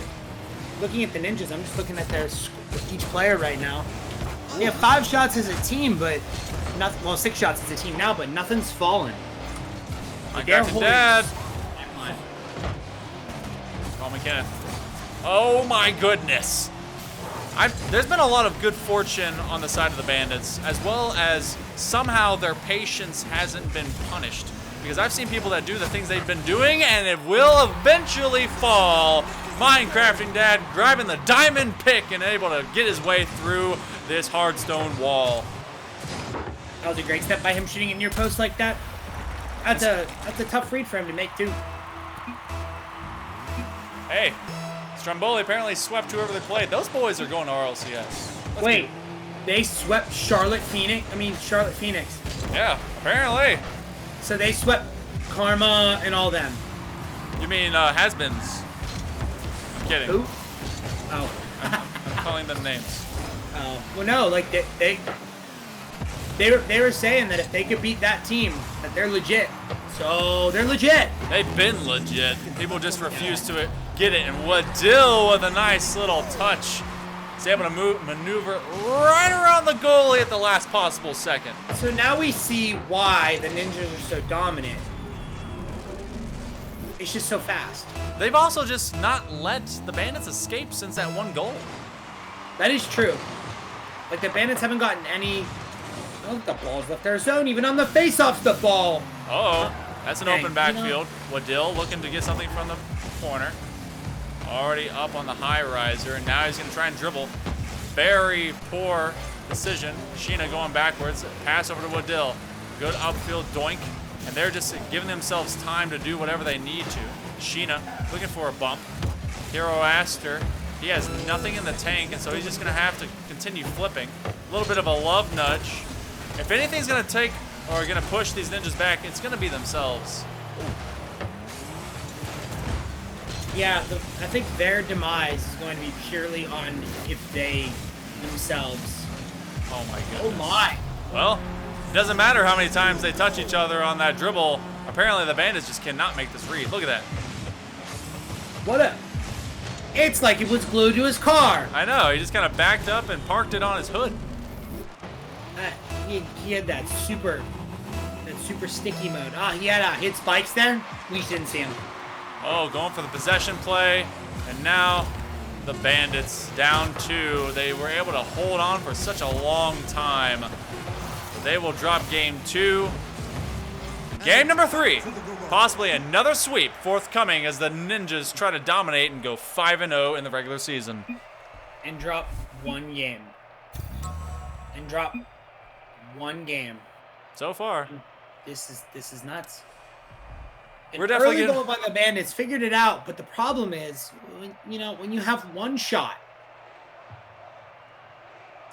looking at the Ninjas, I'm just looking at each player right now. We have 5 shots as a team, but well, 6 shots as a team now, but nothing's fallen. Minecrafting Dad. Call Me Kenneth. Oh my goodness. There's been a lot of good fortune on the side of the Bandits, as well as somehow their patience hasn't been punished. Because I've seen people that do the things they've been doing, and it will eventually fall. Minecrafting Dad grabbing the diamond pick and able to get his way through this hard stone wall. That was a great step by him shooting in near post like that. That's a tough read for him to make too. Hey, Stromboli apparently swept whoever they played. Those boys are going to RLCS. Wait, they swept Charlotte Phoenix? Yeah, apparently. So they swept Karma and all them. You mean has-beens? I'm kidding. Who? Oh. I'm calling them names. Oh. Well, no, like they were saying that if they could beat that team, that they're legit. So they're legit. They've been legit. People just refuse to get it. And Waddill with a nice little touch. He's able to maneuver right around the goalie at the last possible second. So now we see why the Ninjas are so dominant. It's just so fast. They've also just not let the Bandits escape since that one goal. That is true. Like, the Bandits haven't gotten any... Oh, the ball's left their zone. Even on the face-offs, the ball. Uh-oh. That's an Dang, open backfield. Waddill looking to get something from the corner. Already up on the high riser, and now he's going to try and dribble. Very poor decision. Sheena going backwards. Pass over to Waddill. Good upfield doink. And they're just giving themselves time to do whatever they need to. Sheena looking for a bump. Hero Aster, he has nothing in the tank, and so he's just going to have to continue flipping. A little bit of a love nudge. If anything's going to take or going to push these Ninjas back, it's going to be themselves. Yeah, I think their demise is going to be purely on if they themselves. Oh my goodness. Oh my. Well, it doesn't matter how many times they touch each other on that dribble. Apparently the Bandits just cannot make this read. Look at that. What a... It's like it was glued to his car. I know, he just kind of backed up and parked it on his hood. He had that super sticky mode. He had hit spikes there. We just didn't see him. Oh, going for the possession play. And now the Bandits down 2. They were able to hold on for such a long time. They will drop game 2. Game number 3. Possibly another sweep forthcoming as the Ninjas try to dominate and go 5-0 in the regular season. And drop one game. So far. This is nuts. We're definitely early goal by the Bandits figured it out, but the problem is, when you have one shot.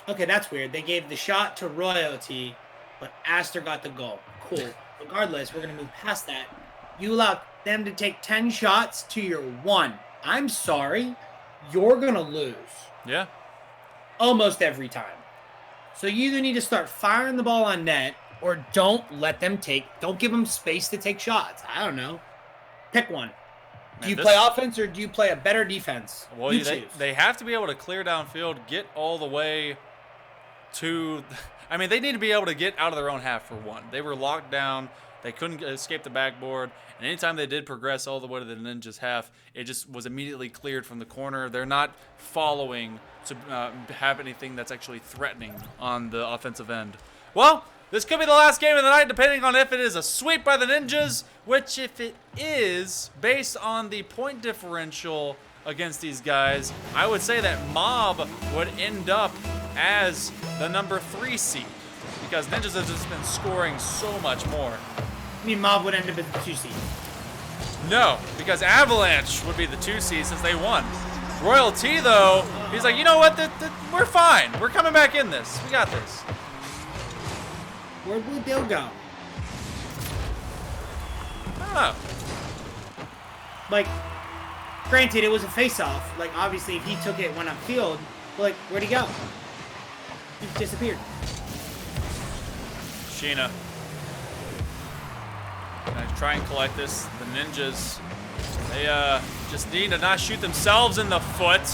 Okay, that's weird. They gave the shot to Royalty, but Aster got the goal. Cool. Regardless, we're gonna move past that. You allow them to take 10 shots to your 1. I'm sorry, you're gonna lose. Yeah. Almost every time. So you either need to start firing the ball on net, or don't give them space to take shots. I don't know. Pick one. Do you play offense or do you play a better defense? Well, they have to be able to clear downfield, get all the way to... I mean, they need to be able to get out of their own half for one. They were locked down. They couldn't escape the backboard. And anytime they did progress all the way to the Ninjas' half, it just was immediately cleared from the corner. They're not following to have anything that's actually threatening on the offensive end. Well, this could be the last game of the night, depending on if it is a sweep by the Ninjas, which if it is, based on the point differential against these guys, I would say that Mob would end up as the number 3 seed, because Ninjas have just been scoring so much more. I mean, Mob would end up as the 2 seed. No, because Avalanche would be the 2 seed since they won. Royalty, though, he's like, you know what, we're fine. We're coming back in this. We got this. Where would Bill go? I don't know. Like, granted, it was a face-off. Like, obviously, if he took it when upfield, but, like, where'd he go? He disappeared. Sheena. Gonna try and collect this. The Ninjas, they just need to not shoot themselves in the foot,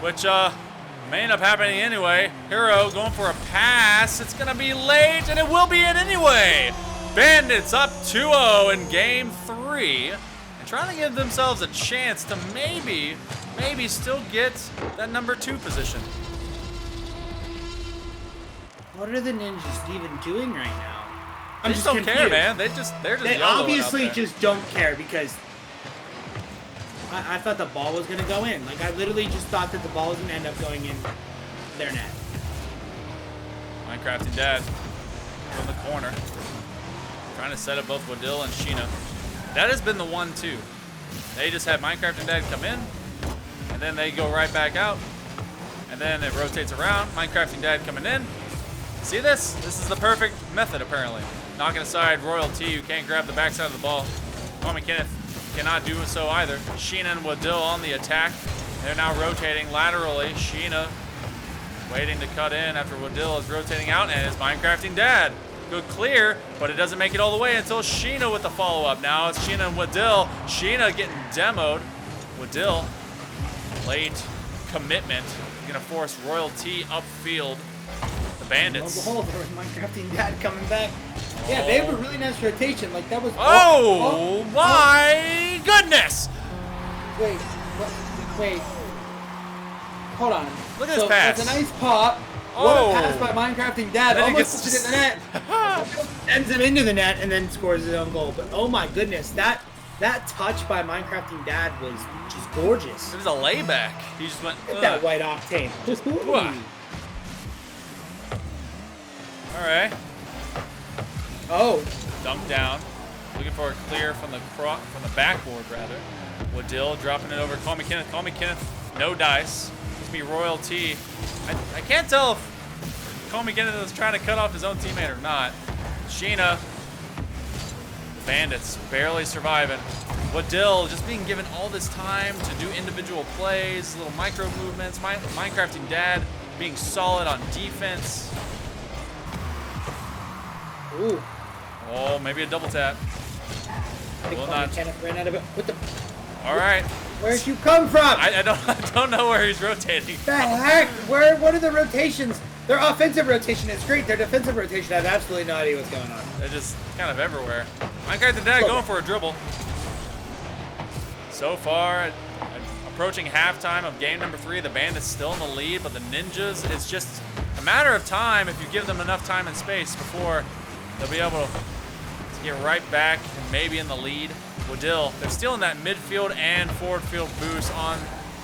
which may end up happening anyway. Hero going for a pass. It's gonna be late, and it will be in anyway. Bandits up 2-0 in game 3, and trying to give themselves a chance to maybe still get that number 2 position. What are the Ninjas even doing right now? They just don't care, man. They're just They obviously just don't care, because I thought the ball was going to go in. Like, I literally just thought that the ball was going to end up going in their net. Minecrafting Dad from the corner, trying to set up both Waddill and Sheena. That has been the 1-2. They just have Minecrafting Dad come in, and then they go right back out, and then it rotates around. Minecrafting Dad coming in, See this? This is the perfect method, apparently. Knocking aside Royal T, who can't grab the backside of the ball. Kwame Kenneth cannot do so either. Sheena and Waddell on the attack. They're now rotating laterally. Sheena waiting to cut in after Waddell is rotating out, and his Minecrafting dad. Good clear, but it doesn't make it all the way until Sheena with the follow-up. Now it's Sheena and Waddell. Sheena getting demoed. Waddell, late commitment. Gonna force Royal T upfield. The Bandits. There was Minecrafting dad coming back. Yeah, they have a really nice rotation. Like that was. Oh my goodness! Wait. Hold on. Look at this pass. That's a nice pop. What a pass by Minecrafting dad. Almost puts it in the net. Sends him into the net and then scores his own goal. But oh my goodness, that touch by Minecrafting dad was just gorgeous. It was a layback. He just went. Look at that white octane. Just all right. Oh. Dunk down. Looking for a clear from the backboard, rather. Waddell dropping it over. Call me Kenneth. No dice. It's be Royal T. I can't tell if Call me Kenneth is trying to cut off his own teammate or not. Sheena. Bandits barely surviving. Waddell just being given all this time to do individual plays, little micro movements. Minecrafting dad being solid on defense. Ooh. Oh, maybe a double tap. Will not. Kenneth ran out of it. What the? All right. Where'd you come from? I don't know where he's rotating. The heck? What are the rotations? Their offensive rotation is great. Their defensive rotation, I have absolutely no idea what's going on. They're just kind of everywhere. Minecrafting dad going for a dribble. So far, approaching halftime of game number 3, the Bandits still in the lead, but the Ninjas, it's just a matter of time if you give them enough time and space before they'll be able to get right back and maybe in the lead. Waddell, they're still in that midfield and forward field boost on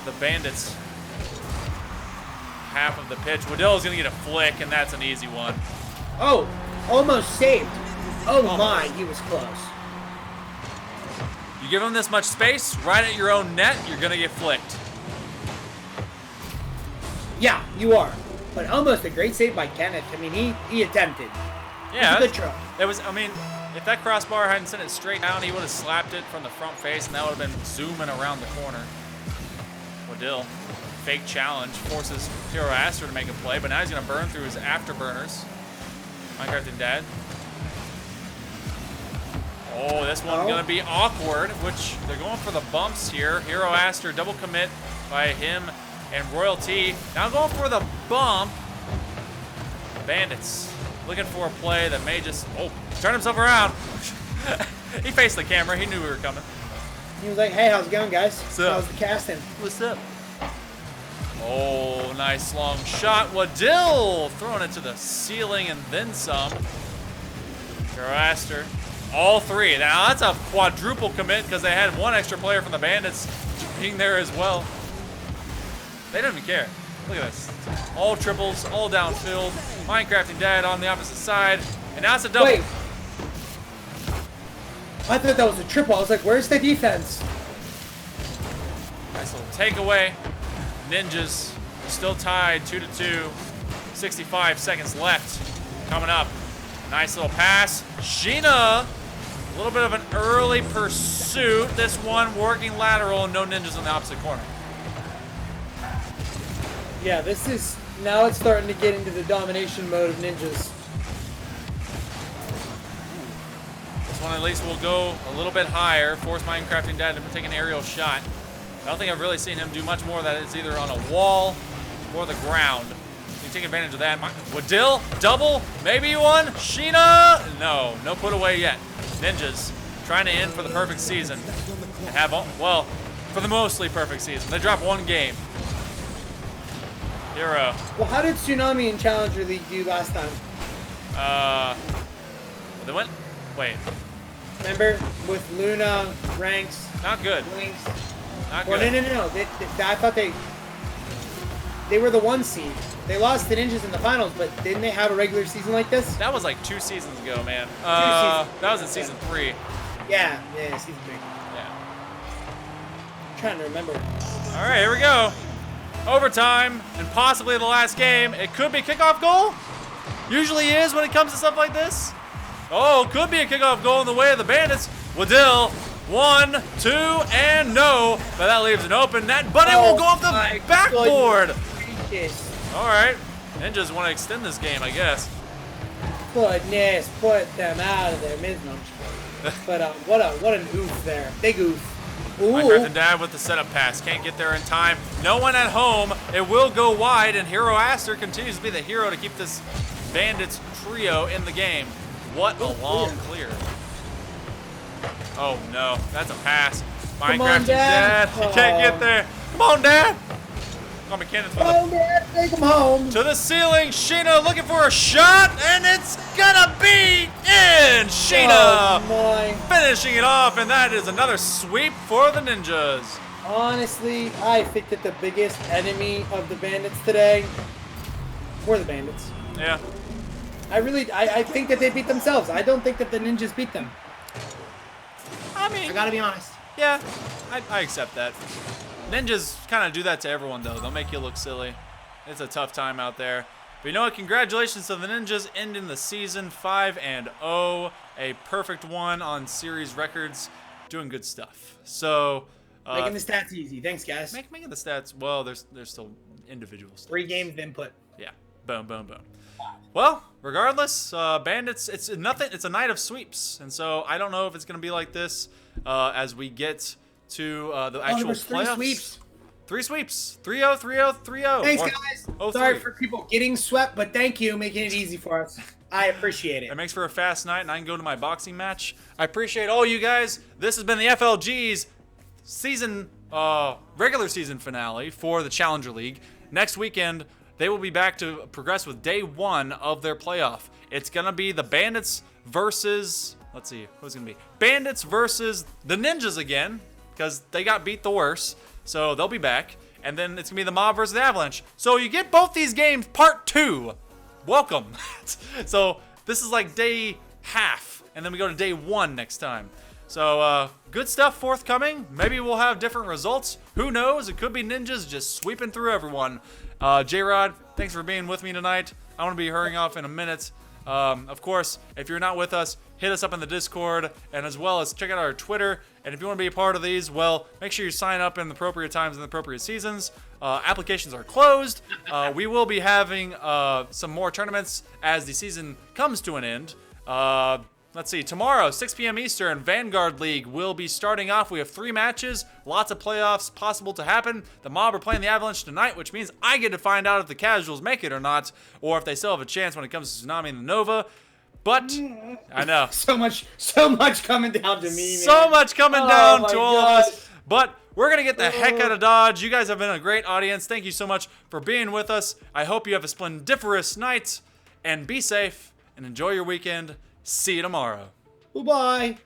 the Bandits half of the pitch. Waddell is going to get a flick, and that's an easy one. Oh, almost saved. Oh my, he was close. You give him this much space, right at your own net, you're going to get flicked. Yeah, you are. But almost a great save by Kenneth. I mean, he attempted. Yeah. It was a good try. It was, I mean, if that crossbar hadn't sent it straight down, he would have slapped it from the front face, and that would have been zooming around the corner. Waddell, fake challenge, forces Hero Aster to make a play, but now he's going to burn through his afterburners. Minecrafting dad. Oh, this one's going to be awkward, which they're going for the bumps here. Hero Aster, double commit by him and Royal T. Now going for the bump. Bandits looking for a play that may just, turn himself around. He faced the camera. He knew we were coming. He was like, hey, how's it going, guys? What's up? How's the casting? What's up? Oh, nice long shot. Waddell throwing it to the ceiling and then some. Hero Aster. All three. Now, that's a quadruple commit because they had one extra player from the Bandits being there as well. They don't even care. Look at this. All triples, all downfield. Minecrafting dad on the opposite side. And now it's a double. Wait. I thought that was a triple. I was like, where's the defense? Nice little takeaway. Ninjas still tied 2-2. 65 seconds left. Coming up. Nice little pass. Sheena. A little bit of an early pursuit. This one working lateral. No Ninjas on the opposite corner. Yeah, this is, now it's starting to get into the domination mode of Ninjas. This one at least will go a little bit higher. Force Minecrafting dad to take an aerial shot. I don't think I've really seen him do much more of that. It's either on a wall or the ground. You take advantage of that. Waddell, double, maybe one. Sheena, no put away yet. Ninjas trying to end for the perfect season. They have, well, for the mostly perfect season. They dropped one game. Hero. Well, how did Tsunami and Challenger League do last time? They went, wait. Remember with Luna, Ranks, Not good. Wings. Not Well, good. no. I thought they were the 1 seed. They lost the Ninjas in the finals, but didn't they have a regular season like this? That was like 2 seasons ago, man. seasons. That was in season 3. Yeah, season 3. Yeah. I'm trying to remember. All right, here we go. Overtime and possibly the last game. It could be kickoff goal. usually is when it comes to stuff like this. Oh, could be a kickoff goal in the way of the Bandits. Waddell, 1, 2, and no. But that leaves an open net, but it will go off the backboard. All right. Ninjas want to extend this game, I guess. Goodness, put them out of there. But what an oof there. Big oof. Ooh. Minecraft and Dad with the setup pass. Can't get there in time. No one at home. It will go wide, and Hero Aster continues to be the hero to keep this Bandits trio in the game. What a long clear. Oh, no. That's a pass. Minecraft and Dad. He can't get there. Come on, Dad. Call McKinnon for Dad, take him home. to the ceiling. Sheena looking for a shot, and it's gonna be in. Sheena finishing it off, and that is another sweep for the Ninjas. Honestly, I think that the biggest enemy of the Bandits today were the Bandits. Yeah. I think that they beat themselves. I don't think that the Ninjas beat them. I mean, I gotta be honest. yeah, I accept that. Ninjas kind of do that to everyone, though. They'll make you look silly. It's a tough time out there. But you know what? Congratulations to the Ninjas ending the season 5-0. A perfect one on series records. Doing good stuff. So Making the stats easy. Thanks, guys. making the stats. Well, there's still individual stats. 3 games of input. Yeah. Boom, boom, boom. Well, regardless, Bandits, it's nothing. It's a night of sweeps, and so I don't know if it's gonna be like this as we get to the actual playoffs. 3 sweeps. 3 sweeps. 3-0, 3-0, 3-0. Thanks, guys. 0-3. Sorry for people getting swept, but thank you, making it easy for us. I appreciate it. It makes for a fast night, and I can go to my boxing match. I appreciate all you guys. This has been the FLG's season, regular season finale for the Challenger League. Next weekend, they will be back to progress with day 1 of their playoff. It's gonna be the Bandits versus, let's see, who's gonna be? Bandits versus the Ninjas again, because they got beat the worst. So they'll be back. And then it's gonna be the Mob versus the Avalanche. So you get both these games part 2. Welcome. So this is like day half, and then we go to day 1 next time. So good stuff forthcoming. Maybe we'll have different results. Who knows? It could be Ninjas just sweeping through everyone. J-Rod, thanks for being with me tonight. I want to be hurrying off in a minute. Of course, if you're not with us, hit us up in the Discord, and as well as check out our Twitter. And if you want to be a part of these, well, make sure you sign up in the appropriate times and the appropriate seasons. Applications are closed. We will be having some more tournaments as the season comes to an end. Let's see, tomorrow, 6 p.m. Eastern, Vanguard League will be starting off. We have 3 matches, lots of playoffs possible to happen. The Mob are playing the Avalanche tonight, which means I get to find out if the Casuals make it or not, or if they still have a chance when it comes to Tsunami and the Nova. But, I know. So much coming down to me, man. So much coming down to all gosh. of us. But we're going to get the heck out of Dodge. You guys have been a great audience. Thank you so much for being with us. I hope you have a splendiferous night, and be safe, and enjoy your weekend. See you tomorrow. Bye-bye.